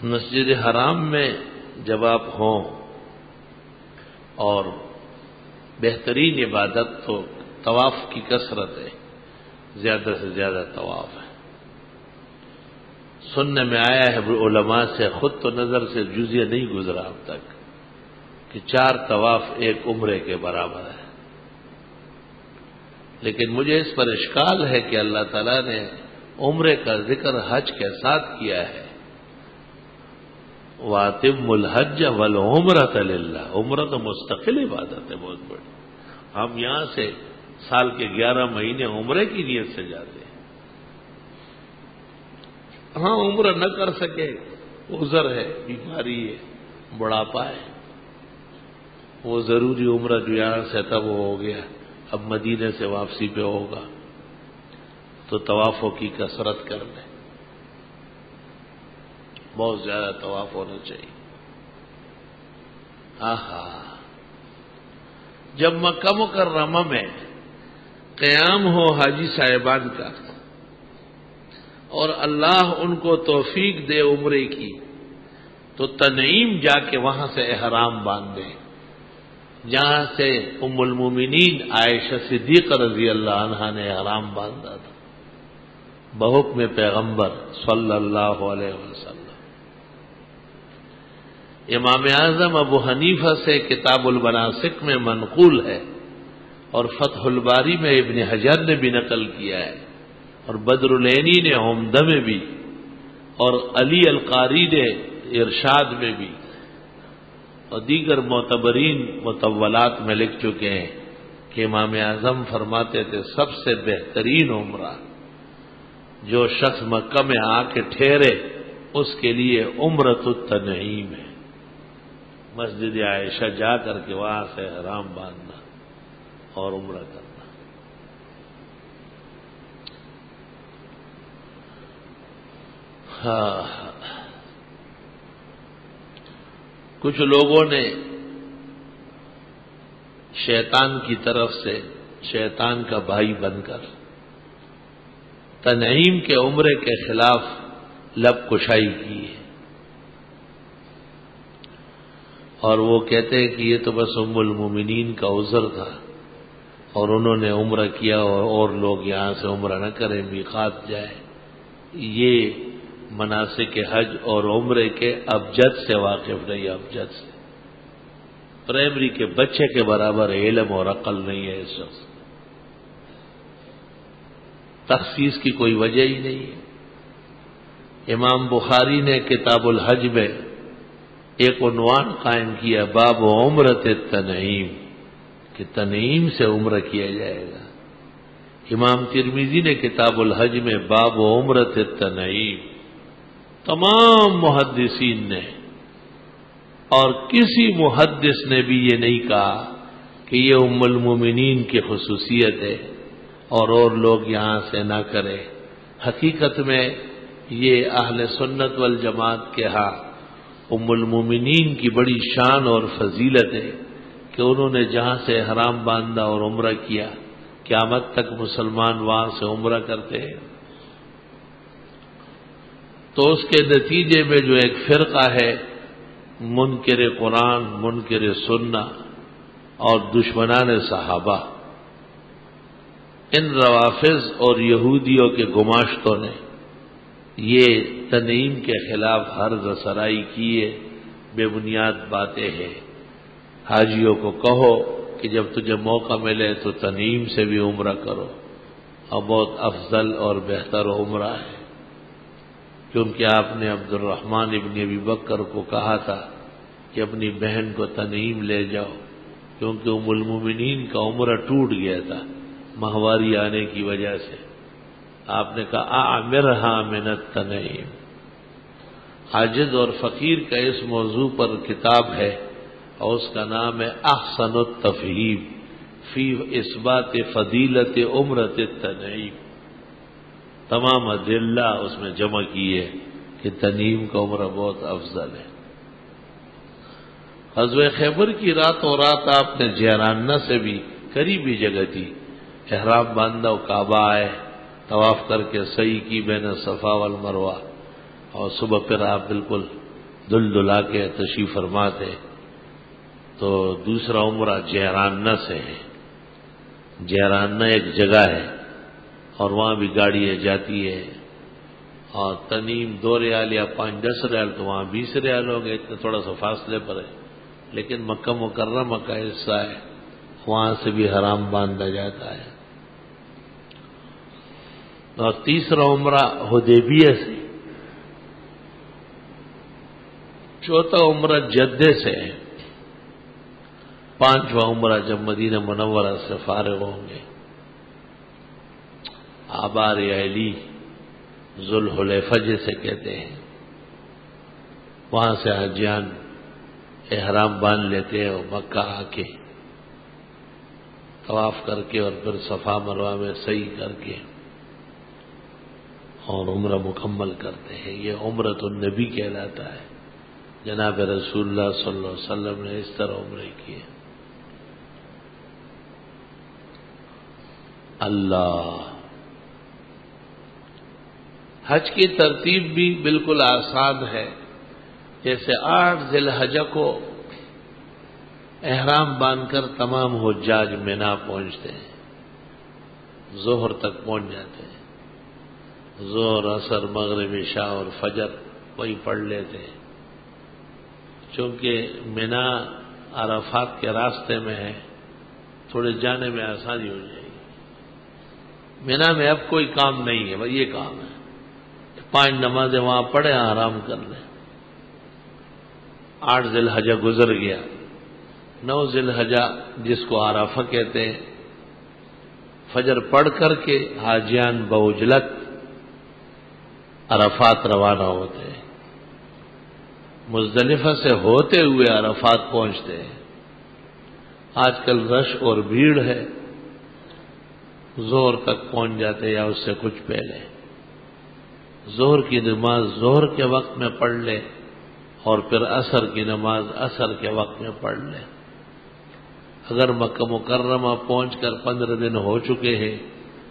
مسجد حرام میں جب آپ ہوں اور بہترین عبادت تو طواف کی کثرت ہے، زیادہ سے زیادہ طواف ہے۔ سننے میں آیا ہے علماء سے، خود تو نظر سے جزیہ نہیں گزرا اب تک، کہ 4 طواف ایک عمرے کے برابر ہے۔ لیکن مجھے اس پر اشکال ہے کہ اللہ تعالیٰ نے عمرے کا ذکر حج کے ساتھ کیا ہے۔ وَأَتِمُّ الْحَجَّ وَالْعُمْرَةَ لِلَّهِ، عمرہ تو مستقل عبادت ہے بہت بڑی۔ ہم یہاں سے سال کے 11 مہینے عمرے کی نیت سے جاتے ہیں۔ ہاں عمرہ نہ کر سکے، عذر ہے، بیماری ہے، بڑھاپا ہے، وہ ضروری عمرہ جو یہاں سے تھا وہ ہو گیا، اب مدینے سے واپسی پہ ہوگا، تو طوافوں کی کثرت کر لیں، بہت زیادہ طواف ہونا چاہیے۔ جب مکہ مکرمہ میں قیام ہو حاجی صاحبان کا اور اللہ ان کو توفیق دے عمرے کی، تو تنعیم جا کے وہاں سے احرام باندھے، جہاں سے ام المومنین عائشہ صدیقہ رضی اللہ عنہا نے احرام باندھا تھا بحکم پیغمبر صلی اللہ علیہ وسلم۔ امام اعظم ابو حنیفہ سے کتاب المناسک میں منقول ہے، اور فتح الباری میں ابن حجر نے بھی نقل کیا ہے، اور بدر العینی نے عمدہ میں بھی، اور علی القاری نے ارشاد میں بھی، اور دیگر معتبرین مطولات میں لکھ چکے ہیں کہ امام اعظم فرماتے تھے سب سے بہترین عمرہ جو شخص مکہ میں آ کے ٹھہرے اس کے لیے عمرۃ التنعیم ہے، مسجد عائشہ جا کر کے وہاں سے احرام باندھنا اور عمرہ کرنا۔ کچھ لوگوں نے شیطان کی طرف سے، شیطان کا بھائی بن کر تنعیم کے عمرے کے خلاف لب کشائی کی ہے، اور وہ کہتے ہیں کہ یہ تو بس ام المومنین کا عذر تھا اور انہوں نے عمرہ کیا اور لوگ یہاں سے عمرہ نہ کریں، میقات جائے۔ یہ مناسک حج اور عمرے کے ابجد سے واقف نہیں، ابجد سے، پرائمری کے بچے کے برابر علم اور عقل نہیں ہے اس شخص، تخصیص کی کوئی وجہ ہی نہیں ہے۔ امام بخاری نے کتاب الحج میں ایک عنوان قائم کیا، باب عمرۃ التنعیم، کہ تنعیم سے عمرہ کیا جائے گا۔ امام ترمذی نے کتاب الحج میں باب عمرۃ التنعیم، تمام محدثین نے، اور کسی محدث نے بھی یہ نہیں کہا کہ یہ ام المومنین کی خصوصیت ہے اور لوگ یہاں سے نہ کرے۔ حقیقت میں یہ اہل سنت والجماعت کے ہاں ام المومنین کی بڑی شان اور فضیلت ہے کہ انہوں نے جہاں سے احرام باندھا اور عمرہ کیا، قیامت تک مسلمان وہاں سے عمرہ کرتے ہیں۔ تو اس کے نتیجے میں جو ایک فرقہ ہے منکر قرآن، منکر سنہ اور دشمنان صحابہ، ان روافض اور یہودیوں کے گماشتوں نے یہ تنعیم کے خلاف حرز سرائی کیے، بے بنیاد باتیں ہیں۔ حاجیوں کو کہو کہ جب تجھے موقع ملے تو تنعیم سے بھی عمرہ کرو، اور بہت افضل اور بہتر عمرہ ہے، کیونکہ آپ نے عبد الرحمن ابن ابی بکر کو کہا تھا کہ اپنی بہن کو تنعیم لے جاؤ، کیونکہ ام المومنین کا عمرہ ٹوٹ گیا تھا ماہواری آنے کی وجہ سے۔ آپ نے کہا اعمرھا من التنعیم۔ عاجز اور فقیر کا اس موضوع پر کتاب ہے اور اس کا نام ہے احسن التفہیم فی اثبات فضیلت عمرۃ التنعیم۔ تمام ادلہ اس میں جمع کیے کہ تنعیم کا عمرہ بہت افضل ہے۔ غزوہ خیبر کی راتوں رات آپ نے جیرانہ سے بھی قریبی جگہ تھی، احرام باندھا، کعبہ آئے، طواف کر کے سعی کی بین صفا والمروہ، اور صبح پھر آپ بالکل دلدلا کے تشریف فرما تھے۔ تو دوسرا عمرہ جیرانہ سے ہے، جیرانہ ایک جگہ ہے اور وہاں بھی گاڑیاں جاتی ہے، اور تنیم 2 ریال یا 5-10 ریال، تو وہاں 20 ریال ہوں گے، اتنے تھوڑا سا فاصلے پر ہے، لیکن مکہ مکرمہ کا حصہ ہے، وہاں سے بھی حرام باندھا جاتا ہے۔ اور تیسرا عمرہ حدیبیہ سے، چوتھا عمرہ جدے سے ہے، پانچواں عمرہ جب مدینہ منورہ سے فارغ ہوں گے، آبار علی ذوالحلیفہ جسے کہتے ہیں، وہاں سے حاجیان احرام باندھ لیتے ہیں اور مکہ آ کے طواف کر کے اور پھر صفا مروہ میں سعی کر کے اور عمرہ مکمل کرتے ہیں۔ یہ عمرۃ النبی کہلاتا ہے، جناب رسول اللہ صلی اللہ علیہ وسلم نے اس طرح عمرے کیے۔ اللہ، حج کی ترتیب بھی بالکل آسان ہے، جیسے 8 ذی الحجہ کو احرام باندھ کر تمام حجاج مینا پہنچتے ہیں، ظہر تک پہنچ جاتے ہیں، ظہر، عصر، مغرب، عشاء اور فجر وہی پڑھ لیتے ہیں، چونکہ مینا عرفات کے راستے میں ہے، تھوڑے جانے میں آسانی ہو جائے گی۔ مینا میں اب کوئی کام نہیں ہے، بس یہ کام ہے 5 نمازیں وہاں پڑھیں، آرام کر لیں۔ 8 ذی الحجہ گزر گیا، 9 ذی الحجہ جس کو عرفہ کہتے ہیں، فجر پڑھ کر کے حاجیان بعجلت عرفات روانہ ہوتے ہیں، مزدلفہ سے ہوتے ہوئے عرفات پہنچتے ہیں۔ آج کل رش اور بھیڑ ہے، ظہر تک پہنچ جاتے یا اس سے کچھ پہلے۔ ظہر کی نماز ظہر کے وقت میں پڑھ لے اور پھر عصر کی نماز عصر کے وقت میں پڑھ لے۔ اگر مکہ مکرمہ پہنچ کر 15 دن ہو چکے ہیں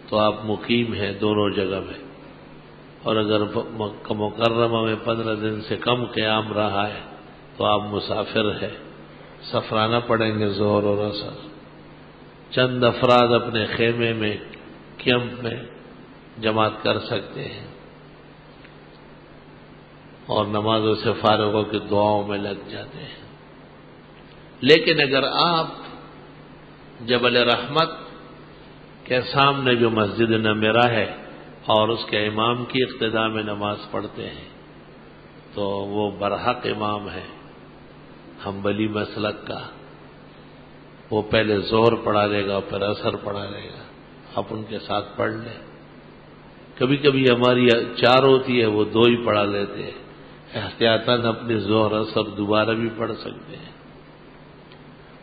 تو آپ مقیم ہیں دونوں جگہ میں، اور اگر مکہ مکرمہ میں 15 دن سے کم قیام رہا ہے تو آپ مسافر ہیں، سفرانہ پڑیں گے ظہر اور عصر۔ چند افراد اپنے خیمے میں، کیمپ میں جماعت کر سکتے ہیں اور نمازوں سے فارغ ہو کے دعاؤں میں لگ جاتے ہیں۔ لیکن اگر آپ جبل رحمت کے سامنے جو مسجد نمرہ ہے اور اس کے امام کی اقتداء میں نماز پڑھتے ہیں تو وہ برحق امام ہے حنبلی مسلک کا، وہ پہلے ظہر پڑھا لے گا پھر عصر پڑھا لے گا، آپ ان کے ساتھ پڑھ لیں۔ کبھی کبھی ہماری 4 ہوتی ہے، وہ 2 ہی پڑھا لیتے ہیں، احتیاطاً اپنے ظہر عصر دوبارہ بھی پڑھ سکتے ہیں۔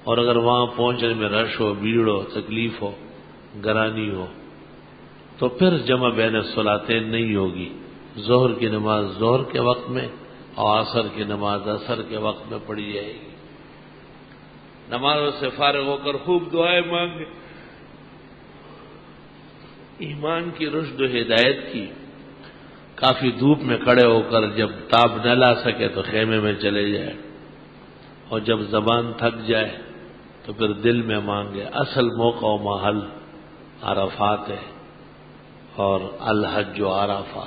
اور اگر وہاں پہنچنے میں رش ہو، بھیڑ ہو، تکلیف ہو، گرانی ہو تو پھر جمع بین الصلاتین نہیں ہوگی، ظہر کی نماز ظہر کے وقت میں اور عصر کی نماز عصر کے وقت میں پڑھی جائے گی۔ نمازوں سے فارغ ہو کر خوب دعائیں مانگے، ایمان کی رشد و ہدایت کی۔ کافی دھوپ میں کھڑے ہو کر جب تاب نہ لا سکے تو خیمے میں چلے جائے، اور جب زبان تھک جائے تو پھر دل میں مانگے۔ اصل موقع و محل عرفات ہے، اور الحج و عرفہ،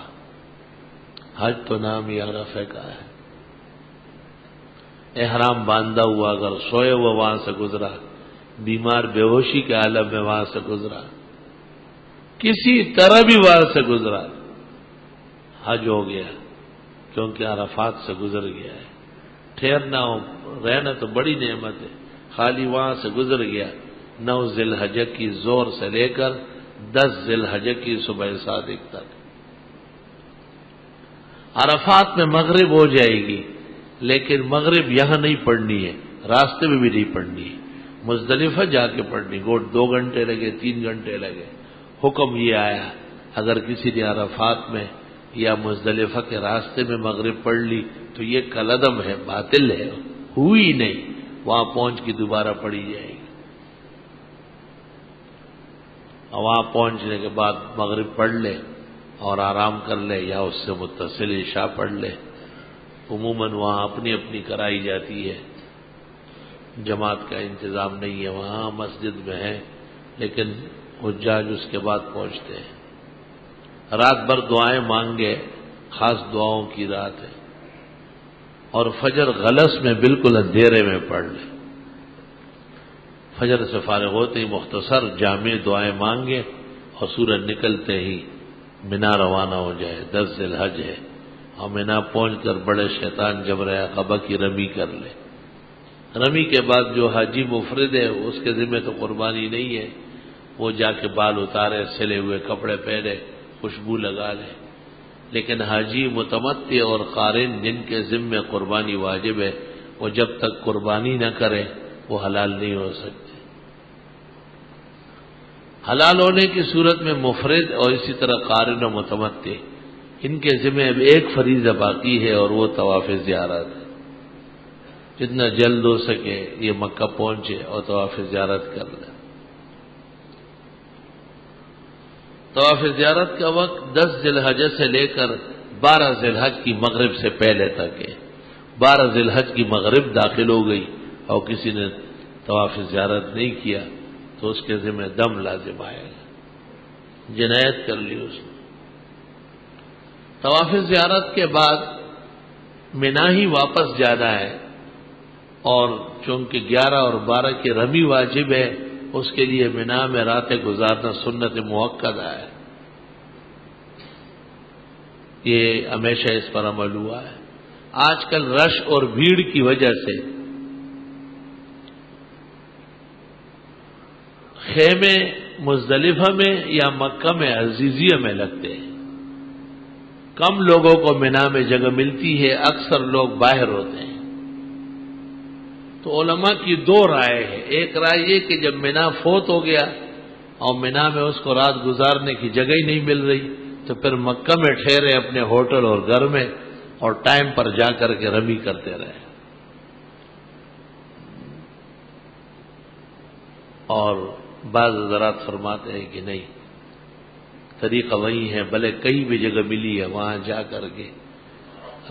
حج تو نام ہی عرفہ کا ہے۔ احرام باندھا ہوا اگر سوئے ہوا وہاں سے گزرا، بیمار بے ہوشی کے عالم میں وہاں سے گزرا، کسی طرح بھی وہاں سے گزرا، حج ہو گیا، کیونکہ عرفات سے گزر گیا ہے۔ ٹھہرنا رہنا تو بڑی نعمت ہے، خالی وہاں سے گزر گیا۔ 9 ذی الحجہ کی زور سے لے کر 10 ذی الحجہ کی صبح صادق تک عرفات میں مغرب ہو جائے گی، لیکن مغرب یہاں نہیں پڑھنی ہے، راستے میں بھی نہیں پڑھنی ہے، مزدلفہ جا کے پڑھنی۔ گوٹ 2 گھنٹے لگے، 3 گھنٹے لگے، حکم یہ آیا اگر کسی نے عرفات میں یا مزدلفہ کے راستے میں مغرب پڑھ لی تو یہ کالعدم ہے، باطل ہے، ہوئی نہیں، وہاں پہنچ کے دوبارہ پڑھی جائے گی۔ اور وہاں پہنچنے کے بعد مغرب پڑھ لے اور آرام کر لے، یا اس سے متصل عشاء پڑھ لے۔ عموماً وہاں اپنی اپنی کرائی جاتی ہے، جماعت کا انتظام نہیں ہے، وہاں مسجد میں ہے لیکن حجاج اس کے بعد پہنچتے ہیں. رات بھر دعائیں مانگے، خاص دعاؤں کی رات ہے، اور فجر غلس میں بالکل اندھیرے میں پڑھ لے. فجر سے فارغ ہوتے ہی مختصر جامع دعائیں مانگے اور سورج نکلتے ہی منا روانہ ہو جائے. 10 ذی الحج ہے اور منا پہنچ کر بڑے شیطان جمرہ عقبہ کی رمی کر لے. رمی کے بعد جو حاجی مفرد ہے اس کے ذمہ تو قربانی نہیں ہے، وہ جا کے بال اتارے، سلے ہوئے کپڑے پہنے، خوشبو لگا لے. لیکن حاجی متمتع اور قارن جن کے ذمہ قربانی واجب ہے، وہ جب تک قربانی نہ کرے وہ حلال نہیں ہو سکتے. حلال ہونے کی صورت میں مفرد اور اسی طرح قارن و متمتع، ان کے ذمہ اب ایک فریضہ باقی ہے اور وہ طواف زیارت ہے. جتنا جلد ہو سکے یہ مکہ پہنچے اور طواف زیارت کر لے. طواف زیارت کا وقت 10 ذی الحج سے لے کر 12 ذی الحج کی مغرب سے پہلے تک ہے. 12 ذی الحج کی مغرب داخل ہو گئی اور کسی نے طواف زیارت نہیں کیا تو اس کے ذمہ دم لازم آئے گا، جنایت کر لی اس نے. طواف زیارت کے بعد منا ہی واپس جانا ہے، اور چونکہ 11 اور 12 کی رمی واجب ہے، اس کے لیے منا میں راتیں گزارنا سنت مؤکدہ ہے. یہ ہمیشہ اس پر عمل ہوا ہے. آج کل رش اور بھیڑ کی وجہ سے خیمے مزدلفہ میں یا مکہ میں عزیزیہ میں لگتے ہیں. کم لوگوں کو منا میں جگہ ملتی ہے، اکثر لوگ باہر ہوتے ہیں. تو علماء کی 2 رائے ہیں. ایک رائے یہ کہ جب منا فوت ہو گیا اور منا میں اس کو رات گزارنے کی جگہ ہی نہیں مل رہی تو پھر مکہ میں ٹھہرے اپنے ہوٹل اور گھر میں اور ٹائم پر جا کر کے رمی کرتے رہے. اور بعض حضرات فرماتے ہیں کہ نہیں، طریقہ وہی ہے، بھلے کہیں بھی جگہ ملی ہے وہاں جا کر کے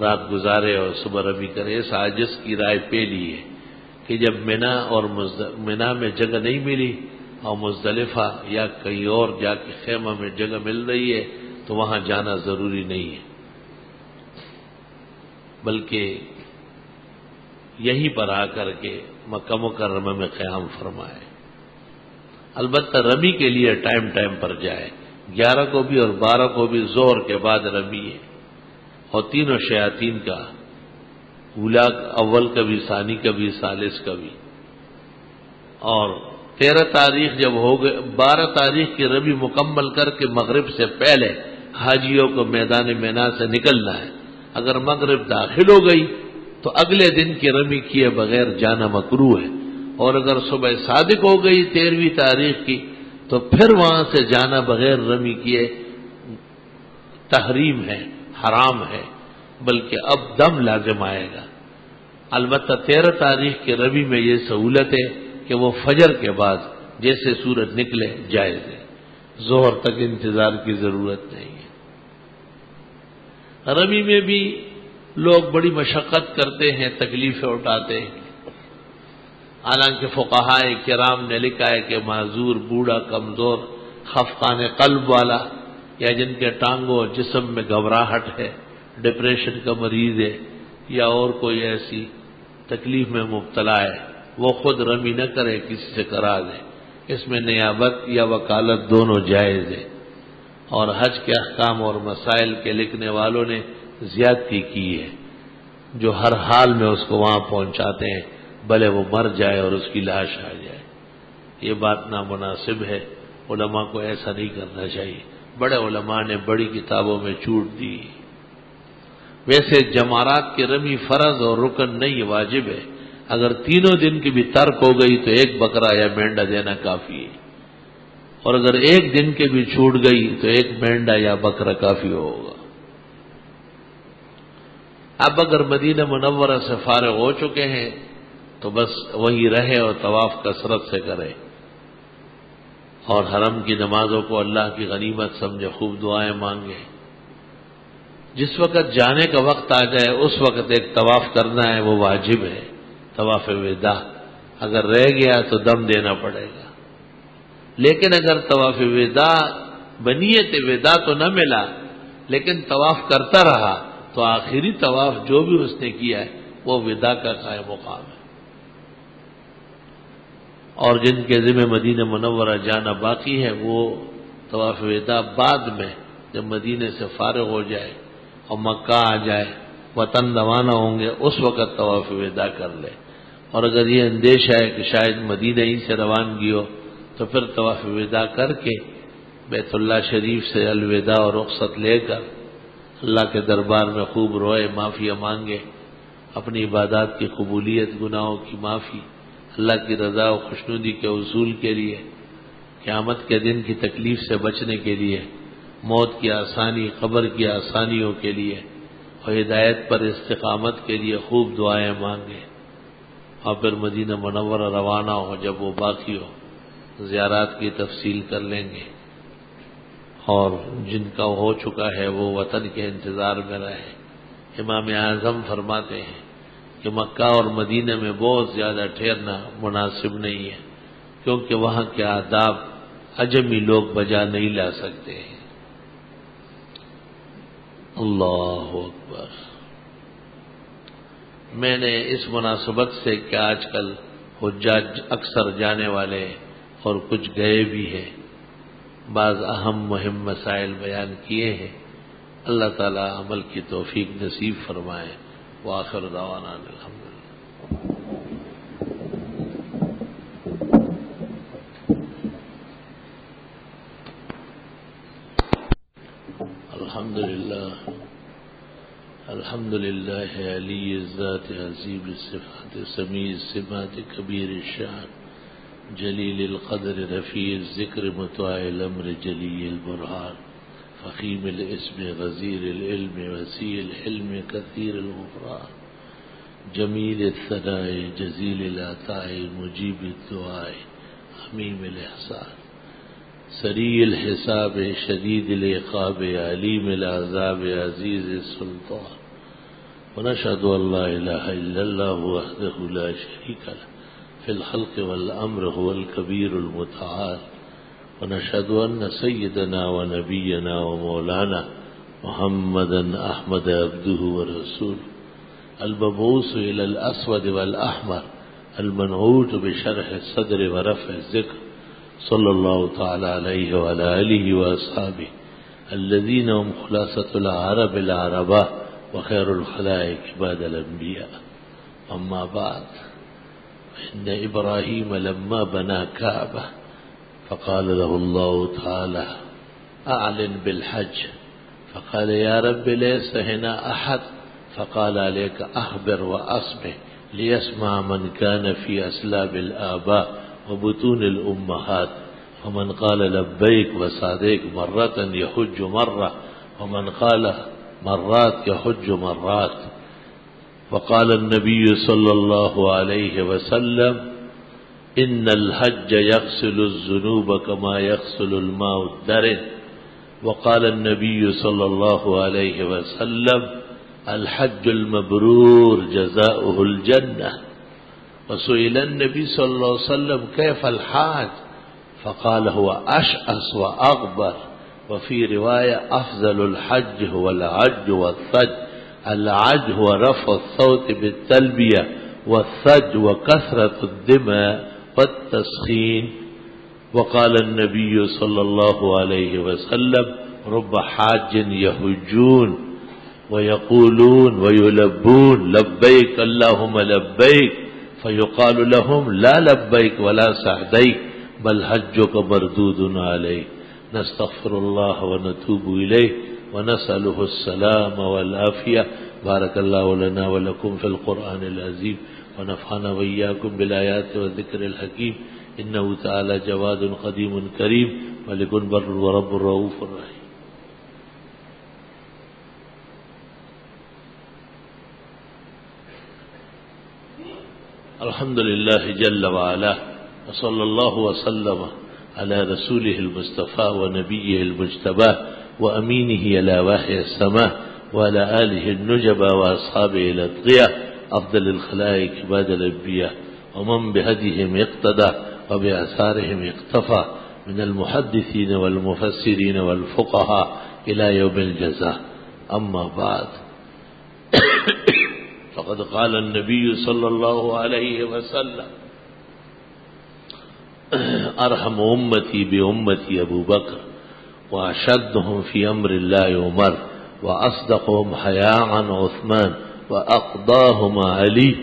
رات گزارے اور صبح رمی کرے. اس عاجز کی رائے پہلی ہے کہ جب منا میں جگہ نہیں ملی اور مزدلفہ یا کہیں اور جا کے خیمہ میں جگہ مل رہی ہے تو وہاں جانا ضروری نہیں ہے، بلکہ یہیں پر آ کر کے مکہ مکرمہ میں قیام فرمائے. البتہ رمی کے لیے ٹائم پر جائے. 11 کو بھی اور 12 کو بھی ظہر کے بعد رمی ہے، اور تینوں شیاطین کا، اولا اول کا بھی، ثانی کا بھی، ثالث کا بھی. اور 13 تاریخ جب ہو گئے، 12 تاریخ کی رمی مکمل کر کے مغرب سے پہلے حاجیوں کو میدان مینا سے نکلنا ہے. اگر مغرب داخل ہو گئی تو اگلے دن کی رمی کیے بغیر جانا مکروہ ہے، اور اگر صبح صادق ہو گئی 13ویں تاریخ کی تو پھر وہاں سے جانا بغیر رمی کیے تحریم ہے، حرام ہے، بلکہ اب دم لازم آئے گا. البتہ 13 تاریخ کی رمی میں یہ سہولت ہے کہ وہ فجر کے بعد جیسے سورج نکلے جائز ہے، ظہر تک انتظار کی ضرورت نہیں ہے. رمی میں بھی لوگ بڑی مشقت کرتے ہیں، تکلیفیں اٹھاتے ہیں. حالانکہ فقہائے کرام نے لکھا ہے کہ معذور، بوڑھا، کمزور، خفقان قلب والا، یا جن کے ٹانگوں اور جسم میں گھبراہٹ ہے، ڈپریشن کا مریض ہے، یا اور کوئی ایسی تکلیف میں مبتلا ہے، وہ خود رمی نہ کرے، کسی سے کرا دے. اس میں نیابت یا وکالت دونوں جائز ہے. اور حج کے احکام اور مسائل کے لکھنے والوں نے زیادتی کی ہے، جو ہر حال میں اس کو وہاں پہنچاتے ہیں، بھلے وہ مر جائے اور اس کی لاش آ جائے. یہ بات نامناسب ہے، علماء کو ایسا نہیں کرنا چاہیے. بڑے علماء نے بڑی کتابوں میں چھوٹ دی. ویسے جمارات کی رمی فرض اور رکن نہیں، واجب ہے. اگر تینوں دن کی بھی ترک ہو گئی تو ایک بکرا یا مینڈا دینا کافی ہے، اور اگر ایک دن کے بھی چھوٹ گئی تو ایک مینڈا یا بکرا کافی ہوگا. اب اگر مدینہ منورہ سے فارغ ہو چکے ہیں تو بس وہی رہے اور طواف کثرت سے کرے، اور حرم کی نمازوں کو اللہ کی غنیمت سمجھے، خوب دعائیں مانگے. جس وقت جانے کا وقت آ جائے اس وقت ایک طواف کرنا ہے، وہ واجب ہے، طواف وداع. اگر رہ گیا تو دم دینا پڑے گا. لیکن اگر طواف وداع بنیت وداع تو نہ ملا لیکن طواف کرتا رہا تو آخری طواف جو بھی اس نے کیا ہے وہ وداع کا قائم مقام ہے. اور جن کے ذمہ مدینہ منورہ جانا باقی ہے وہ طواف وداع بعد میں جب مدینے سے فارغ ہو جائے اور مکہ آ جائے وطن روانہ ہوں گے اس وقت طواف وداع کر لے. اور اگر یہ اندیشہ ہے کہ شاید مدینہ ہی سے روانگی ہو تو پھر طواف وداع کر کے بیت اللہ شریف سے الوداع اور رخصت لے کر اللہ کے دربار میں خوب روئے، معافی مانگے، اپنی عبادات کی قبولیت، گناہوں کی معافی، اللہ کی رضا و خوشنودی کے حصول کے لیے، قیامت کے دن کی تکلیف سے بچنے کے لیے، موت کی آسانی، قبر کی آسانیوں کے لیے اور ہدایت پر استقامت کے لیے خوب دعائیں مانگے اور پھر مدینہ منورہ روانہ ہو. جب وہ باقی ہو زیارات کی تفصیل کر لیں گے اور جن کا ہو چکا ہے وہ وطن کے انتظار میں رہے. امام اعظم فرماتے ہیں کہ مکہ اور مدینہ میں بہت زیادہ ٹھہرنا مناسب نہیں ہے کیونکہ وہاں کے آداب عجمی لوگ بجا نہیں لا سکتے ہیں. اللہ اکبر. میں نے اس مناسبت سے کہ آج کل حجاج اکثر جانے والے اور کچھ گئے بھی ہیں بعض اہم مہم مسائل بیان کیے ہیں. اللہ تعالی عمل کی توفیق نصیب فرمائے. وآخر دعوانا الحمد للہ علی الذات عظیم الصفات سمیع السمات کبیر الشان جلیل القدر رفیع الذکر مطاع الامر جلی البرہان فخیم الاسم غزیر العلم وسیع الحلم کثیر الغفران جمیل الثناء جزیل العطاء مجیب الدعاء حمیم الاحسان سریع الحساب شدید العقاب علیم العذاب عزیز السلطان ونشهد ان لا اله الا الله وحده لا شريك له في الخلق والامر هو الكبير المتعال ونشهد ان سيدنا ونبينا ومولانا محمدا احمد عبده ورسوله المبعوث الى الاسود والاحمر المنعوت بشرح الصدر ورفع الذكر صلى الله تعالى عليه وعلى آله وأصحابه الذين هم خلاصة العرب العرباء وخير الخلائق بعد الأنبياء. أما بعد فإن إبراهيم لما بنى كعبة فقال له الله تعالى أعلن بالحج فقال يا رب ليس هنا أحد فقال عليك أخبر وأصبح ليسمع من كان في أسلاب الآباء وبطون الأمهات ومن قال لبيك وسعديك مرة يحج مرة ومن قال مرات يحج مرات. وقال النبي صلى الله عليه وسلم إن الحج يغسل الذنوب كما يغسل الماء الدرن. وقال النبي صلى الله عليه وسلم الحج المبرور جزاؤه الجنة. وسئل النبي صلى الله عليه وسلم كيف الحاج فقال هو أشأس وأغبر. وفي رواية أفضل الحج هو العج والثج. العج هو رفع الصوت بالتلبية والثج وكثرة الدماء والتسخين. وقال النبي صلى الله عليه وسلم رب حاج يهجون ويقولون ويلبون لبيك اللهم لبيك فيقال لهم لا لبيك ولا سعديك بل حجك مردود عليك. نستغفر الله ونتوب إليه ونسأله السلام والعافية. بارك الله لنا ولكم في القرآن العظيم ونفعنا وإياكم بالآيات والذكر الحكيم. إنه تعالى جواد قديم كريم ملك بر ورب رؤوف رحيم. الحمد لله جل وعلا وصلى الله وسلم على رسوله المصطفى ونبيه المجتبى وأمينه على وحي السماء وعلى آله النجبى وأصحابه الأتقياء أفضل الخلائق بعد الأنبياء ومن بهديهم اقتدى وبآثارهم اقتفى من المحدثين والمفسرين والفقهاء إلى يوم الجزاء. أما بعد فقد قال النبي صلى الله عليه وسلم أرحم أمتي بأمتي أبو بكر وأشدهم في أمر الله عمر وأصدقهم حياء عثمان وأقضاهم علي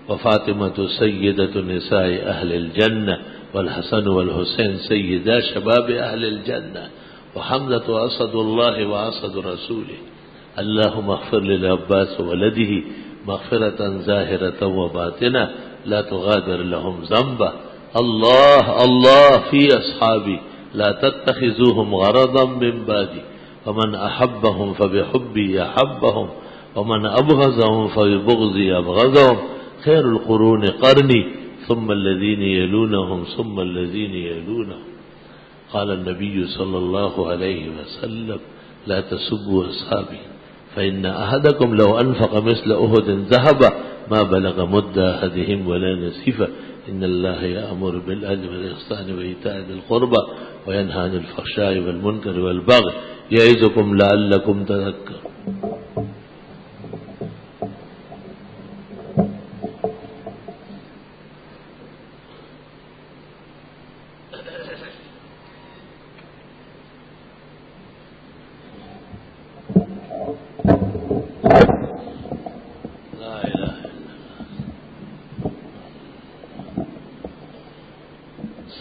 وفاطمة سيدة نساء أهل الجنة والحسن والحسين سيدا شباب أهل الجنة وحمزة أسد الله وأسد رسوله. اللهم اغفر للعباس ولده مغفرة ظاهرة وباطنة لا تغادر لهم ذنبا. الله الله في أصحابي لا تتخذوهم غرضا من بعدي ومن أحبهم فبحبي أحبهم ومن أبغضهم فببغضي أبغضهم. خير القرون قرني ثم الذين يلونهم ثم الذين يلونهم. قال النبي صلى الله عليه وسلم لا تسبوا أصحابي فإن أحدكم لو أنفق مثل أحد ذهبا ما بلغ مد أحدهم ولا نصيفا. إن الله يأمر بالعدل والإحسان وإيتاء ذي القربى وينهى عن الفحشاء والمنكر والبغي يعظكم لعلكم تذكرون.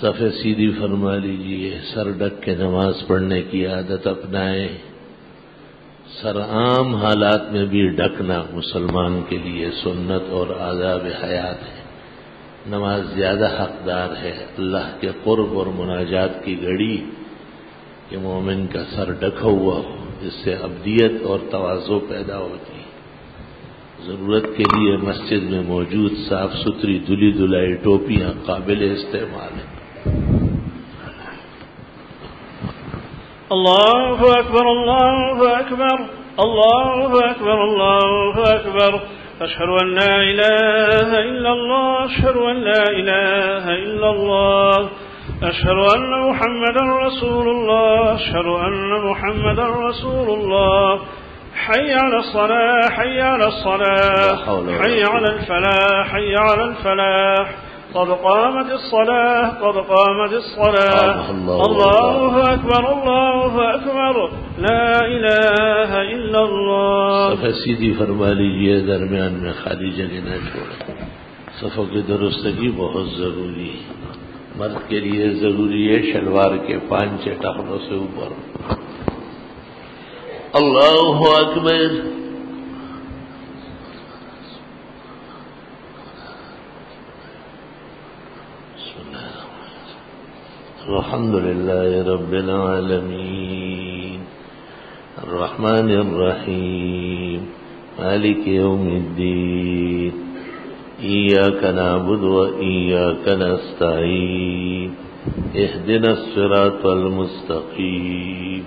صفحے سیدھی فرما لیجئے. سر ڈھک کے نماز پڑھنے کی عادت اپنائیں. سر عام حالات میں بھی ڈھکنا مسلمان کے لیے سنت اور آداب حیات ہے. نماز زیادہ حقدار ہے اللہ کے قرب اور مناجات کی گھڑی کہ مومن کا سر ڈھکا ہوا ہو. اس سے ابدیت اور تواضع پیدا ہوتی ہے. ضرورت کے لیے مسجد میں موجود صاف ستھری دھلی دھلائی ٹوپیاں قابل استعمال ہیں. الله أكبر الله أكبر الله أكبر الله أكبر. أشهد أن لا إله إلا الله أشهد أن لا إله إلا الله أشهد أن محمدا رسول الله أشهد أن محمدا رسول الله. حي على الصلاة حي على الصلاة حي على الفلاح حي على الفلاح. قد قامت الصلاة قد قامت الصلاة. الله أكبر الله أكبر لا إله إلا الله. صفحہ سیدھی فرما لیجئے. درمیان میں خالی جگہ نہ چھوڑیں. صفوں کی درستگی بہت ضروری ہے. مرد کے لیے ضروری ہے شلوار کے 5 ٹخنوں سے اوپر. اللہ اکبر. الحمد لله رب العالمين الرحمن الرحيم مالك يوم الدين إياك نعبد وإياك نستعين اهدنا الصراط المستقيم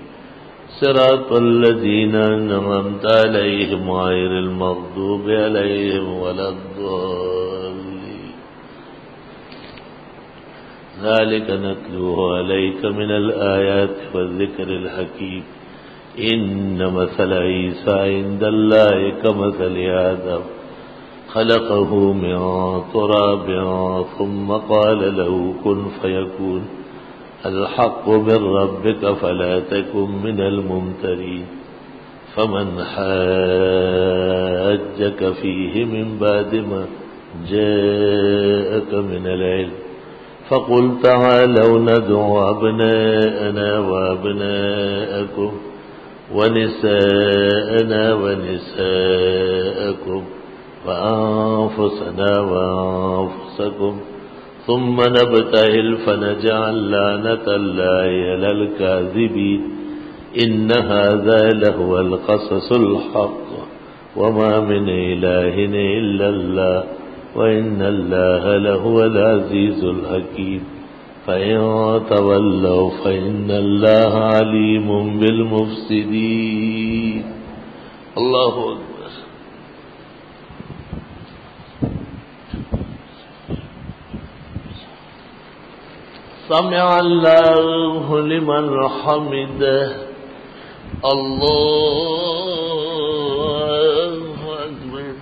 صراط الذين أنعمت عليهم غير المغضوب عليهم ولا الضالين. ذلك نتلوه عليك من الآيات والذكر الحكيم. إن مثل عيسى عند الله كمثل آدم خلقه من تراب ثم قال له كن فيكون. الحق من ربك فلا تكن من الممترين. فمن حاجك فيه من بعد ما جاءك من العلم فقل تعالوا ندعو أبناءنا وأبناءكم ونساءنا ونساءكم وأنفسنا وأنفسكم ثم نبتهل فنجعل لعنة الله على الكاذبين. إن هذا لهو القصص الحق وما من إله إلا الله وإن الله لهو العزيز الحكيم. فإن تولوا فإن الله عليم بالمفسدين. الله أكبر. سمع الله لمن حمده الله أكبر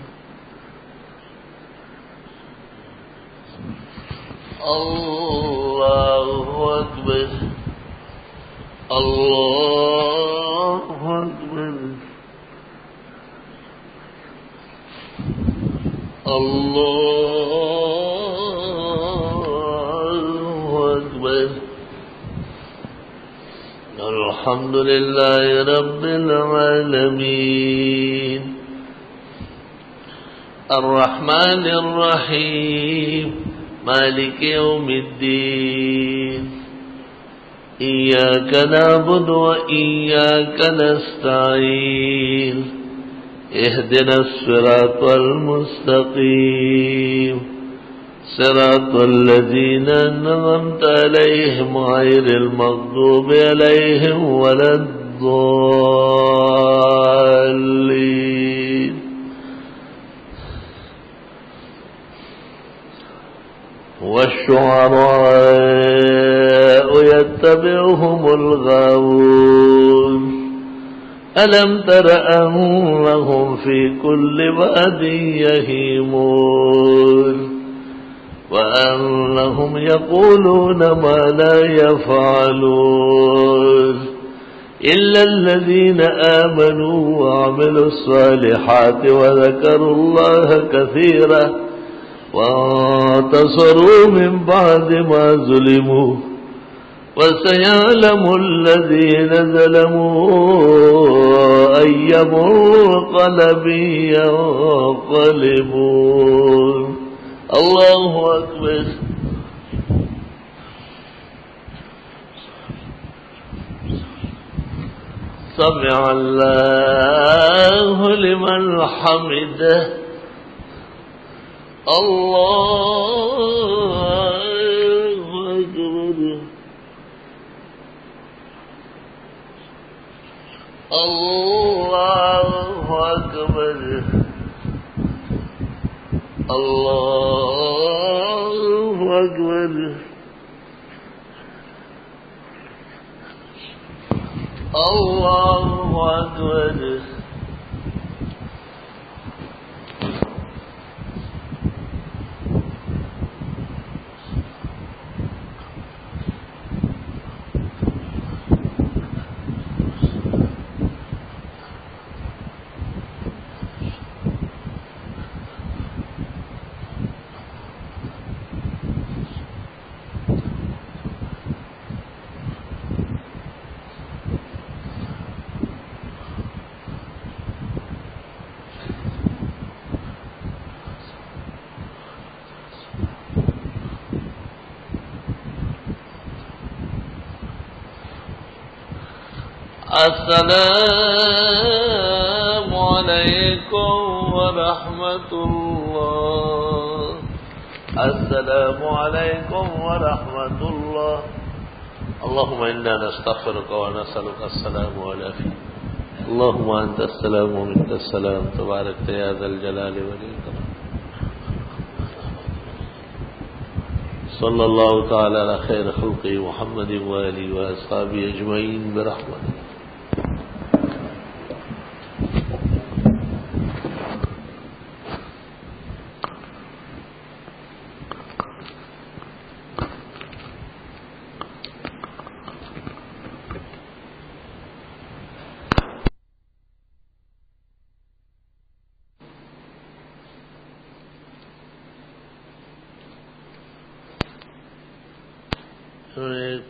الله أكبر الله أكبر الله أكبر الحمد لله رب العالمين الرحمن الرحيم مالك يوم الدين إياك نعبد وإياك نستعين اهدنا الصراط المستقيم صراط الذين أنعمت عليهم غير المغضوب عليهم ولا الضالين والشعراء يتبعهم الغاوون ألم تر أنهم في كل واد يهيمون وأنهم يقولون ما لا يفعلون إلا الذين آمنوا وعملوا الصالحات وذكروا الله كثيرا وانتصروا من بعد ما ظلموا وسيعلم الذين ظلموا أي منقلب ينقلبون الله أكبر سمع الله لمن حمده الله أكبر الله أكبر الله أكبر الله أكبر السلام عليكم ورحمة الله السلام عليكم ورحمة الله اللهم إنا نستغفرك ونسألك السلام عليكم اللهم أنت السلام ومنك السلام تبارك يا ذا الجلال والإكرام صلى الله تعالى على خير خلقه محمد وآله وأصحابه أجمعين برحمته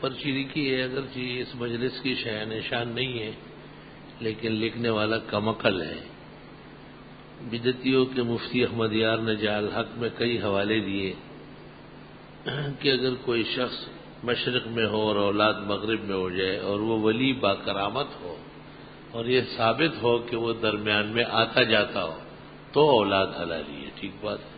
پرچی لکھی ہے، اگرچہ اس مجلس کی شأن نشان نہیں ہے لیکن لکھنے والا کمعقل ہے۔ بدعتیوں کے مفتی احمد یار نے جعل حق میں کئی حوالے دیے کہ اگر کوئی شخص مشرق میں ہو اور اولاد مغرب میں ہو جائے اور وہ ولی با کرامت ہو اور یہ ثابت ہو کہ وہ درمیان میں آتا جاتا ہو تو اولاد حلالی ہے۔ ٹھیک بات ہے۔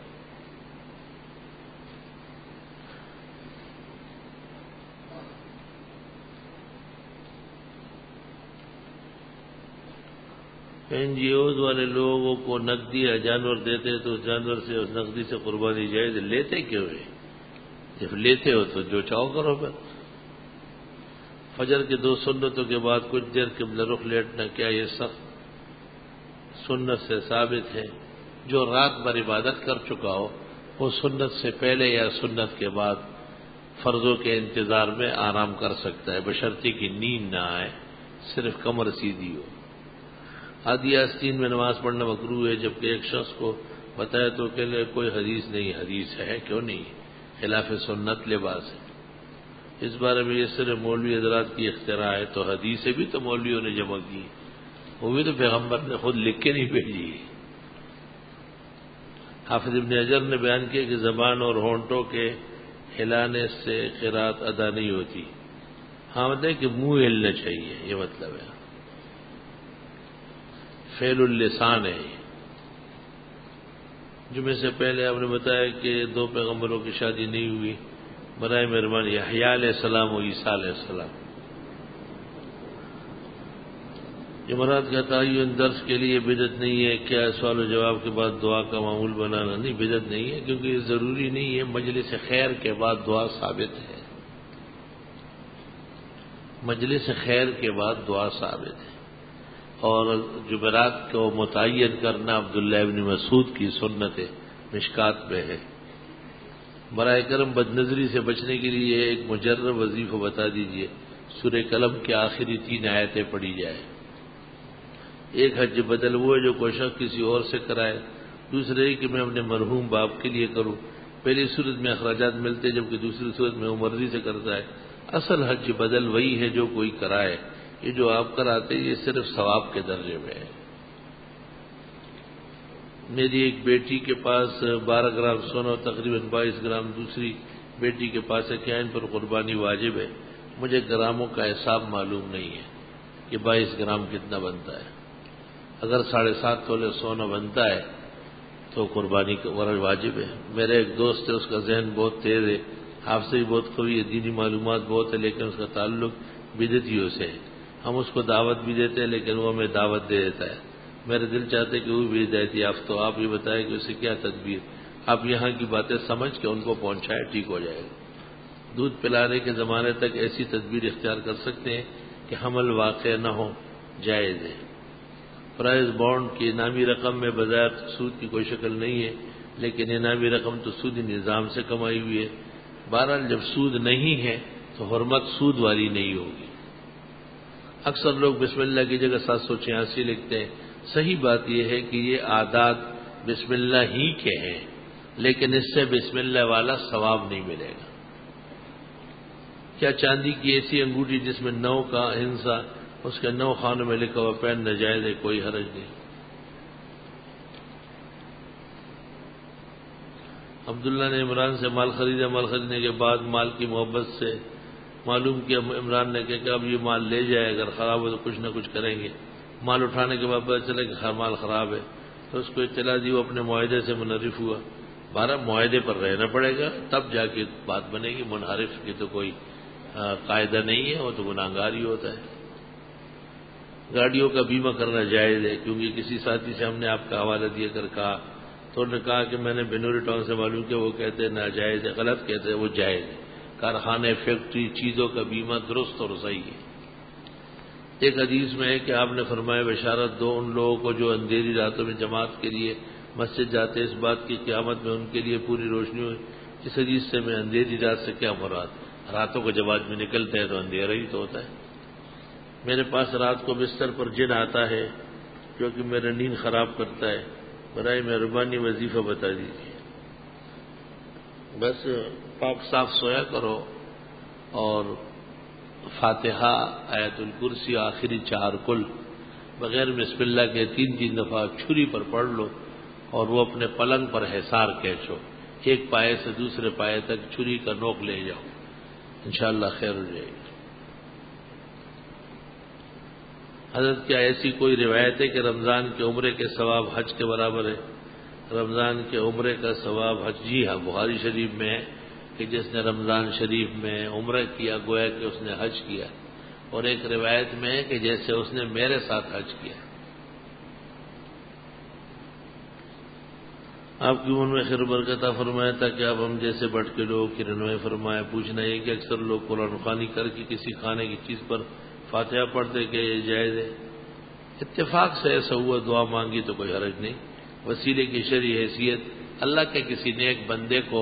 این جی اوز والے لوگوں کو نقدی یا جانور دیتے تو اس جانور سے اس نقدی سے قربانی جائز، لیتے کیوں ہے؟ جب لیتے ہو تو جو چاہو کرو پھر۔ فجر کے 2 سنتوں کے بعد کچھ دیر قبلہ رخ لیٹنا، کیا یہ سخت سنت سے ثابت ہے؟ جو رات بھر عبادت کر چکا ہو وہ سنت سے پہلے یا سنت کے بعد فرضوں کے انتظار میں آرام کر سکتا ہے، بشرطے کی نیند نہ آئے، صرف کمر سیدھی ہو۔ آدھی آستین میں نماز پڑھنا مکروہ ہے، جبکہ ایک شخص کو بتایا تو کہ کوئی حدیث نہیں۔ حدیث ہے، کیوں نہیں؟ خلاف سنت لباس ہے۔ اس بارے میں یہ صرف مولوی حضرات کی اختراع ہے، تو حدیثیں بھی تو مولویوں نے جمع کی، وہ بھی تو پیغمبر نے خود لکھ کے نہیں بھیجی۔ حافظ ابن حجر نے بیان کیا کہ زبان اور ہونٹوں کے ہلانے سے قرات ادا نہیں ہوتی۔ ہاں مطلب کہ منہ ہلنا چاہیے، یہ مطلب ہے، فعل اللسان ہے۔ جمعے سے پہلے آپ نے بتایا کہ 2 پیغمبروں کی شادی نہیں ہوئی، برائے مہربانی یحییٰ علیہ السلام و عیسیٰ علیہ السلام۔ یہ مراد کا تعین درس کے لیے بدعت نہیں ہے، کیا سوال و جواب کے بعد دعا کا معمول بنانا؟ نہیں، بدعت نہیں ہے، کیونکہ یہ ضروری نہیں ہے۔ مجلس خیر کے بعد دعا ثابت ہے، مجلس خیر کے بعد دعا ثابت ہے، اور جمعرات کو متعین کرنا عبداللہ ابن مسعود کی سنت مشکات میں ہے۔ برائے کرم بدنظری سے بچنے کے لیے ایک مجرب وظیفہ بتا دیجئے۔ سورہ قلم کی آخری 3 آیتیں پڑھی جائے۔ ایک حج بدل وہ ہے جو کوئی شخص کسی اور سے کرائے، دوسرے کہ میں اپنے مرحوم باپ کے لیے کروں۔ پہلی صورت میں اخراجات ملتے، جبکہ دوسری صورت میں وہ مرضی سے کرتا ہے۔ اصل حج بدل وہی ہے جو کوئی کرائے، یہ جو آپ کراتے یہ صرف ثواب کے درجے میں ہے۔ میری ایک بیٹی کے پاس 12 گرام سونا، تقریباً 22 گرام دوسری بیٹی کے پاس ہے، کیا ان پر قربانی واجب ہے؟ مجھے گراموں کا حساب معلوم نہیں ہے کہ 22 گرام کتنا بنتا ہے۔ اگر 7.5 تولے سونا بنتا ہے تو قربانی واجب ہے۔ میرا ایک دوست ہے، اس کا ذہن بہت تیز ہے، حافظہ بھی بہت قوی ہے، دینی معلومات بہت ہے، لیکن اس کا تعلق بدعتیوں سے ہے۔ ہم اس کو دعوت بھی دیتے ہیں لیکن وہ ہمیں دعوت دے دیتا ہے۔ میرے دل چاہتے کہ وہ بھی ہدایت یافتہ ہو، آپ یہ بتائیں کہ اسے کیا تدبیر؟ آپ یہاں کی باتیں سمجھ کے ان کو پہنچائے، ٹھیک ہو جائے گا۔ دودھ پلانے کے زمانے تک ایسی تدبیر اختیار کر سکتے ہیں کہ حمل واقع نہ ہو، جائز ہے۔ پرائز بانڈ کی انعامی رقم میں بظاہر سود کی کوئی شکل نہیں ہے، لیکن انعامی رقم تو سودی نظام سے کمائی ہوئی ہے۔ بہرحال جب سود نہیں ہے تو حرمت سود والی نہیں ہوگی۔ اکثر لوگ بسم اللہ کی جگہ 786 لکھتے ہیں۔ صحیح بات یہ ہے کہ یہ عادات بسم اللہ ہی کے ہیں، لیکن اس سے بسم اللہ والا ثواب نہیں ملے گا۔ کیا چاندی کی ایسی انگوٹھی جس میں 9 کا ہندسہ اس کے 9 خانوں میں لکھا ہوا پہننا جائز ہے؟ کوئی حرج نہیں۔ عبداللہ نے عمران سے مال خریدا، مال خریدنے کے بعد مال کی محبت سے معلوم کیا، عمران نے کہا کہ اب یہ مال لے جائے، اگر خراب ہو تو کچھ نہ کچھ کریں گے۔ مال اٹھانے کے بعد پتہ چلا کہ مال خراب ہے، تو اس کو اطلاع دی، وہ اپنے معاہدے سے منحرف ہوا۔ 12 معاہدے پر رہنا پڑے گا، تب جا کے بات بنے گی۔ منحرف کی تو کوئی قاعدہ نہیں ہے، وہ تو گناہگار ہی ہوتا ہے۔ گاڑیوں کا بیمہ کرنا جائز ہے، کیونکہ کسی ساتھی سے ہم نے آپ کا حوالہ دیا کر کہا تو انہوں نے کہا کہ میں نے بنوری ٹاؤن سے معلوم کیا، وہ کہتے ہیں ناجائز ہے، غلط کہتے ہیں، وہ جائز ہے۔ کارخانے، فیکٹری، چیزوں کا بیمہ درست اور صحیح ہے۔ ایک حدیث میں ہے کہ آپ نے فرمایا بشارت دو ان لوگوں کو جو اندھیری راتوں میں جماعت کے لیے مسجد جاتے، اس بات کی قیامت میں ان کے لیے پوری روشنی ہوئی۔ اس حدیث سے میں اندھیری رات سے کیا مراد؟ راتوں کو جب آدمی نکلتے ہیں تو اندھیرا ہی تو ہوتا ہے۔ میرے پاس رات کو بستر پر جن آتا ہے جو کہ میرا نیند خراب کرتا ہے، برائے مہربانی وظیفہ بتا دیجیے۔ بس پاک صاف سویا کرو اور فاتحہ، آیت الکرسی، آخری 4 کل بغیر بسم اللہ کے 3 دفعہ چھری پر پڑھ لو، اور وہ اپنے پلنگ پر حصار کھینچو، ایک پائے سے دوسرے پائے تک چھری کا نوک لے جاؤ، انشاءاللہ خیر ہو جائے گی۔ حضرت کیا ایسی کوئی روایت ہے کہ رمضان کے عمرے کے ثواب حج کے برابر ہے؟ رمضان کے عمرے کا ثواب حج؟ جی ہاں، بخاری شریف میں ہے کہ جس نے رمضان شریف میں عمرہ کیا گویا کہ اس نے حج کیا، اور ایک روایت میں ہے کہ جیسے اس نے میرے ساتھ حج کیا۔ آپ کی عمر میں خیر برکت فرمائے تاکہ آپ ہم جیسے بٹ کے لوگ کی رہنمائی فرمائے. پوچھنا یہ کہ اکثر لوگ قرآن خوانی کر کے کسی کھانے کی چیز پر فاتحہ پڑھتے کہ یہ جائز ہے. اتفاق سے ایسا ہوا دعا مانگی تو کوئی حرج نہیں. وسیلے کی شرعی حیثیت اللہ کے کسی نیک بندے کو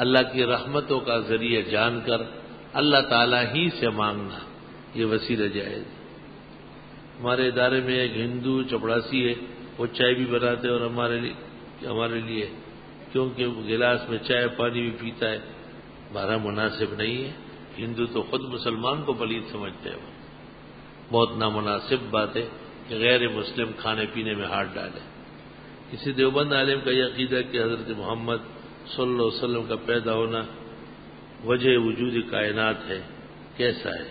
اللہ کی رحمتوں کا ذریعہ جان کر اللہ تعالیٰ ہی سے مانگنا یہ وسیلہ جائز. ہمارے ادارے میں ایک ہندو چپڑاسی ہے، وہ چائے بھی بناتے اور ہمارے لیے کیونکہ وہ گلاس میں چائے پانی بھی پیتا ہے، ہمارا مناسب نہیں ہے. ہندو تو خود مسلمان کو پلید سمجھتے ہیں. بہت نامناسب بات ہے کہ غیر مسلم کھانے پینے میں ہاتھ ڈالے. کسی دیوبند عالم کا یہ عقیدہ کہ حضرت محمد صلی اللہ علیہ وسلم کا پیدا ہونا وجہ وجود کائنات ہے، کیسا ہے؟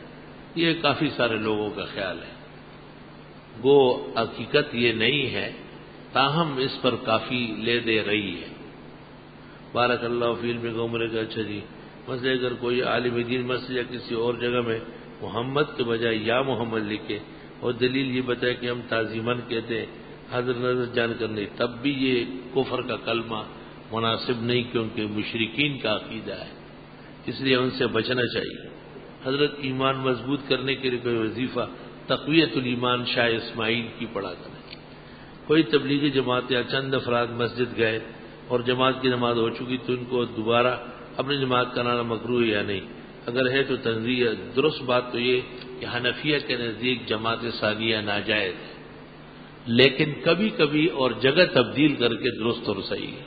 یہ کافی سارے لوگوں کا خیال ہے. وہ حقیقت یہ نہیں ہے، تاہم اس پر کافی لے دے رہی ہے. بارک اللہ فی علم کا عمر کا. اچھا جی، مثلا اگر کوئی عالم دین مسجد یا کسی اور جگہ میں محمد کے بجائے یا محمد لکھے اور دلیل یہ بتائے کہ ہم تعظیماً کہتے ہیں حضرت نظر جان کر نہیں، تب بھی یہ کفر کا کلمہ مناسب نہیں، کیونکہ مشرکین کا عقیدہ ہے، اس لیے ان سے بچنا چاہیے. حضرت ایمان مضبوط کرنے کے لیے کوئی وظیفہ تقویت الایمان شاہ اسماعیل کی پڑھا کریں. کوئی تبلیغی جماعت یا چند افراد مسجد گئے اور جماعت کی نماز ہو چکی تو ان کو دوبارہ اپنی جماعت کرانا مکروہ ہے یا نہیں؟ اگر ہے تو تنزیہ. درست بات تو یہ کہ حنفیہ کے نزدیک جماعت ثانیہ ناجائز ہے، لیکن کبھی کبھی اور جگہ تبدیل کر کے درست اور صحیح ہے.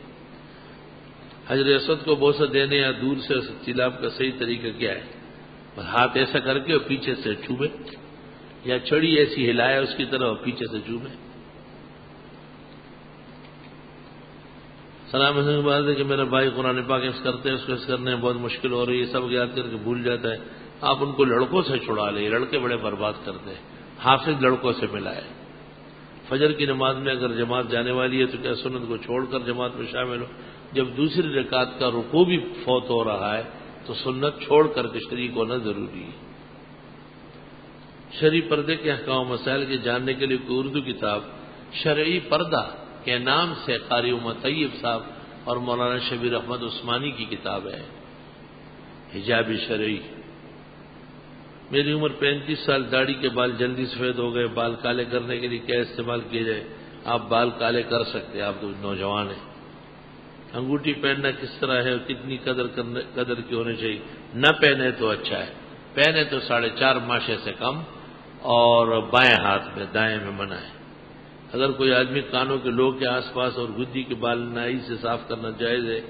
حجر اسود کو بوسہ دینے یا دور سے استلام کا صحیح طریقہ کیا ہے؟ ہاتھ ایسا کر کے اور پیچھے سے چومے، یا چھڑی ایسی ہلائے اس کی طرح اور پیچھے سے چومے. سلام حسن کی بات ہے کہ میرا بھائی قرآن پاک حفظ کرتے ہیں، اس کو حفظ کرنے میں بہت مشکل ہو رہی ہے، سب یاد کر کے بھول جاتا ہے. آپ ان کو لڑکوں سے چھڑا لیں، لڑکے بڑے برباد کرتے ہیں. حافظ لڑکوں سے ملائے. فجر کی نماز میں اگر جماعت جانے والی ہے تو کیا سنت کو چھوڑ کر جماعت میں شامل ہو؟ جب دوسری رکعت کا رکوع بھی فوت ہو رہا ہے تو سنت چھوڑ کر کے شریک ہونا ضروری ہے. شرعی پردے کے احکام و مسائل کے جاننے کے لیے کوئی اردو کتاب شرعی پردہ کے نام سے قاری طیب صاحب اور مولانا شبیر احمد عثمانی کی کتاب ہے، حجاب شرعی. میری عمر 35 سال، داڑھی کے بال جلدی سفید ہو گئے، بال کالے کرنے کے لیے کیا استعمال کیے جائے؟ آپ بال کالے کر سکتے ہیں، آپ تو نوجوان ہیں. انگوٹھی پہننا کس طرح ہے اور کتنی قدر کی ہونی چاہیے؟ نہ پہنے تو اچھا ہے، پہنے تو 4.5 ماشے سے کم، اور بائیں ہاتھ میں، دائیں میں منع ہے. اگر کوئی آدمی کانوں کے لوگ کے آس پاس اور گدی کے بال نائی سے صاف کرنا جائز ہے،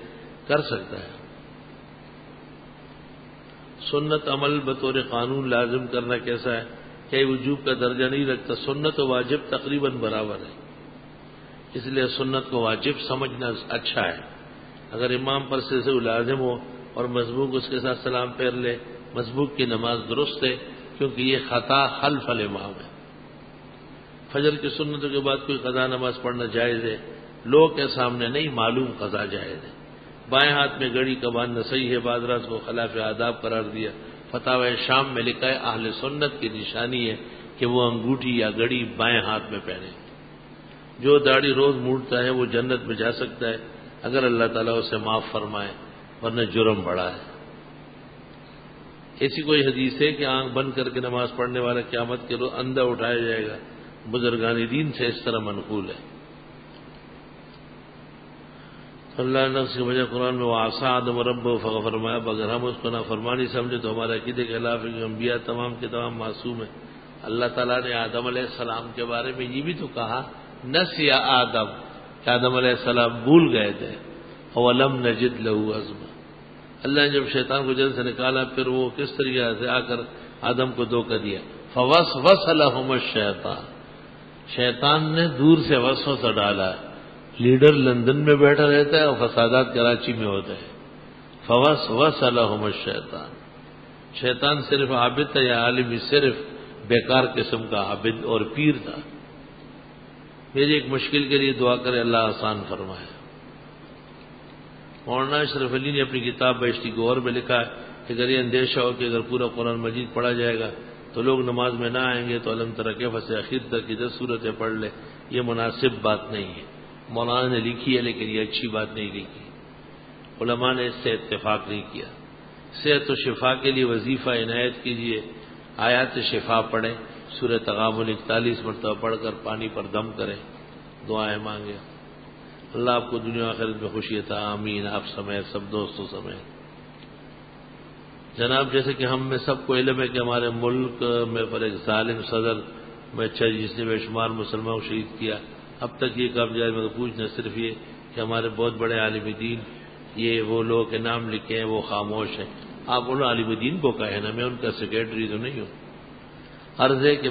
کر سکتا ہے. سنت عمل بطور قانون لازم کرنا کیسا ہے؟ کیا وجوب کا درجہ نہیں رکھتا؟ سنت و واجب تقریباً برابر ہے، اس لیے سنت کو واجب سمجھنا اچھا ہے. اگر امام پر سے لازم ہو اور مسبوق اس کے ساتھ سلام پھیر لے، مسبوق کی نماز درست ہے، کیونکہ یہ خطا خلف الامام ہے. فجر کی سنتوں کے بعد کوئی قضا نماز پڑھنا جائز ہے؟ لوگ کے سامنے نہیں، معلوم قضا جائز ہے. بائیں ہاتھ میں گھڑی کا باندھنا صحیح ہے، بعض رات کو خلاف آداب قرار دیا. فتاوی شام میں لکھا ہے اہل سنت کی نشانی ہے کہ وہ انگوٹھی یا گھڑی بائیں ہاتھ میں پہنے. جو داڑھی روز موڑتا ہے وہ جنت میں جا سکتا ہے اگر اللہ تعالیٰ اسے معاف فرمائے، ورنہ جرم بڑا ہے. ایسی کوئی حدیث ہے کہ آنکھ بند کر کے نماز پڑھنے والا قیامت کے روز اندھا اٹھایا جائے گا؟ بزرگان دین سے اس طرح منقول ہے. اللہ نفس کی وجہ قرآن میں وعصى آدم ربہ فغفر، فرمایا اگر ہم اس کو نافرمانی سمجھے تو ہمارے عقیدے کے خلاف ہے کہ انبیاء تمام کے تمام معصوم ہیں. اللہ تعالیٰ نے آدم علیہ السلام کے بارے میں یہ بھی تو کہا نسی آدم، کہ آدم علیہ السلام بھول گئے تھے. اولم نجد لہ عزما، اللہ نے جب شیطان کو جنت سے نکالا پھر وہ کس طریقے سے آ کر آدم کو دھوکہ دیا. فوسوس لہم الشیطان، شیطان نے دور سے وسوسہ ڈالا. لیڈر لندن میں بیٹھا رہتا ہے اور فسادات کراچی میں ہوتے ہیں. فوسوس لہم الشیطان، شیطان صرف عابد تھا یا عالم؟ صرف بیکار قسم کا عابد اور پیر تھا. میری ایک مشکل کے لیے دعا کرے، اللہ آسان فرمائے. مولانا اشرف علی نے اپنی کتاب بہشتی گور میں لکھا ہے کہ اگر یہ اندیشہ ہو کہ اگر پورا قرآن مجید پڑھا جائے گا تو لوگ نماز میں نہ آئیں گے تو علم تر کیف سے اخیر تک کی 10 سورتیں پڑھ لے. یہ مناسب بات نہیں ہے. مولانا نے لکھی ہے لیکن یہ اچھی بات نہیں لکھی، علماء نے اس سے اتفاق نہیں کیا۔ صحت و شفا کے لیے وظیفہ عنایت کیجیے، آیات شفا پڑھیں، سورہ تغابن 41 مرتبہ پڑھ کر پانی پر دم کریں، دعائیں مانگیں، اللہ آپ کو دنیا آخرت میں خوشی عطا، آمین۔ آپ سمیت سب دوستوں سمیت جناب، جیسے کہ ہم میں سب کو علم ہے کہ ہمارے ملک میں پر ایک ظالم صدر جس نے بے شمار مسلمانوں کو شہید کیا، اب تک یہ کام جائے، مگر پوچھنا صرف یہ کہ ہمارے بہت بڑے عالم دین، یہ وہ لوگ کے نام لکھے ہیں وہ خاموش ہیں۔ آپ ان عالم دین کو کہیں نا، میں ان کا سیکریٹری تو نہیں ہوں۔ عرض ہے کہ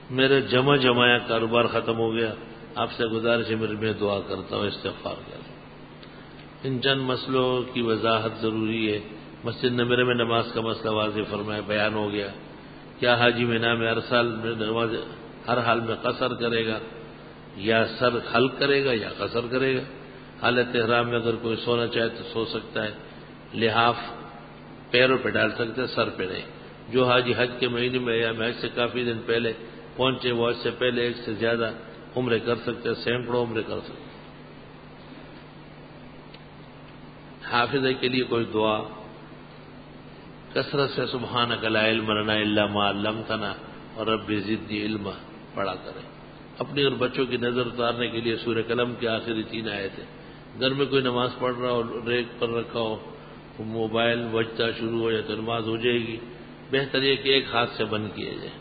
میرا جمایا کاروبار ختم ہو گیا، آپ سے گزارش ہے میرے میں دعا کرتا ہوں، استغفار کرتا ہوں۔ ان چند مسئلوں کی وضاحت ضروری ہے۔ مسجد نمرے میں نماز کا مسئلہ واضح فرمائے، بیان ہو گیا۔ کیا حاجی مینا میں ہر حال میں قصر کرے گا، یا سر حلق کرے گا یا قصر کرے گا؟ حالت احرام میں اگر کوئی سونا چاہے تو سو سکتا ہے، لحاف پیروں پہ ڈال سکتا ہے، سر پہ نہیں۔ جو حاجی حج کے مہینے میں یا حج سے کافی دن پہلے پہنچے، وہ حج سے پہلے ایک سے زیادہ عمرے کر سکتے ہیں، سینکڑوں عمرے کر سکتے ہیں۔ حافظہ کے لیے کوئی دعا، کثرت سے سبحانک لا علم لنا الا ما علمتنا اور رب زدنی علما پڑھا کریں۔ اپنی اور بچوں کی نظر اتارنے کے لیے سورہ قلم کی آخری 3 آیتیں۔ گھر میں کوئی نماز پڑھ رہا ہو، ریک پر رکھا ہو، موبائل بجتا شروع ہو جائے تو نماز ہو جائے گی، بہتر یہ کہ ایک ہاتھ سے بند کیا جائے۔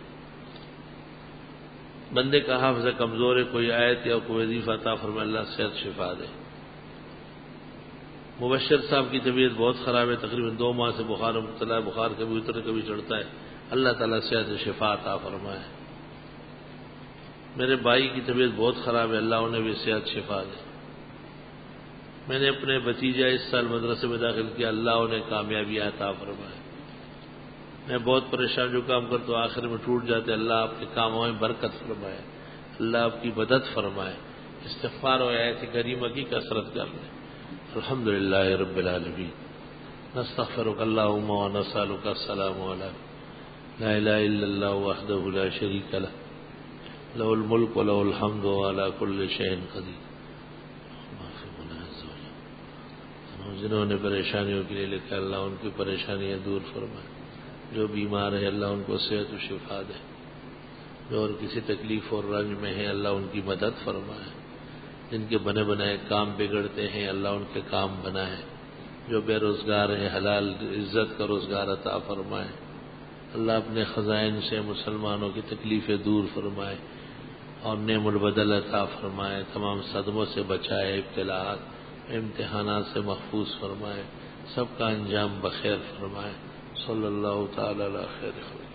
بندے کا حافظہ کمزور ہے، کوئی آیت یا کوئی وظیفہ عطا فرمائے، اللہ صحت شفا دے۔ مبشر صاحب کی طبیعت بہت خراب ہے، تقریباً 2 ماہ سے بخار مبتلا ہے، بخار کبھی اتر کبھی چڑھتا ہے، اللہ تعالیٰ صحت و شفا عطا فرمائے۔ میرے بھائی کی طبیعت بہت خراب ہے، اللہ انہیں بھی صحت شفا دے۔ میں نے اپنے بھتیجا اس سال مدرسے میں داخل کیا، اللہ انہیں کامیابی عطا فرمائے۔ میں بہت پریشان، جو کام کرتا ہوں آخر میں ٹوٹ جاتے، اللہ آپ کے کاموں میں برکت فرمائے، اللہ آپ کی مدد فرمائے۔ استغفار و آیات کریمہ کی کثرت کر لیں۔ الحمد للہ رب العالمین، نستغفرک اللہم و نسألک السلام علیکم، لا الہ الا اللہ وحدہ لا شریک لہ، لہ الملک و لہ الحمد و علی کل شیء قدیر۔ جنہوں نے پریشانیوں کے لیے لکھا، اللہ ان کی پریشانیاں دور فرمائے۔ جو بیمار ہے اللہ ان کو صحت و شفا دے، جو اور کسی تکلیف اور رنج میں ہے اللہ ان کی مدد فرمائے۔ جن کے بنے بنائے کام بگڑتے ہیں اللہ ان کے کام بنائے۔ جو بے روزگار ہیں حلال عزت کا روزگار عطا فرمائے۔ اللہ اپنے خزائن سے مسلمانوں کی تکلیفیں دور فرمائے اور نعم البدل عطا فرمائے، تمام صدموں سے بچائے، ابتلاءات امتحانات سے محفوظ فرمائے، سب کا انجام بخیر فرمائے۔ صلی اللہ تعالی علی خیر خلق۔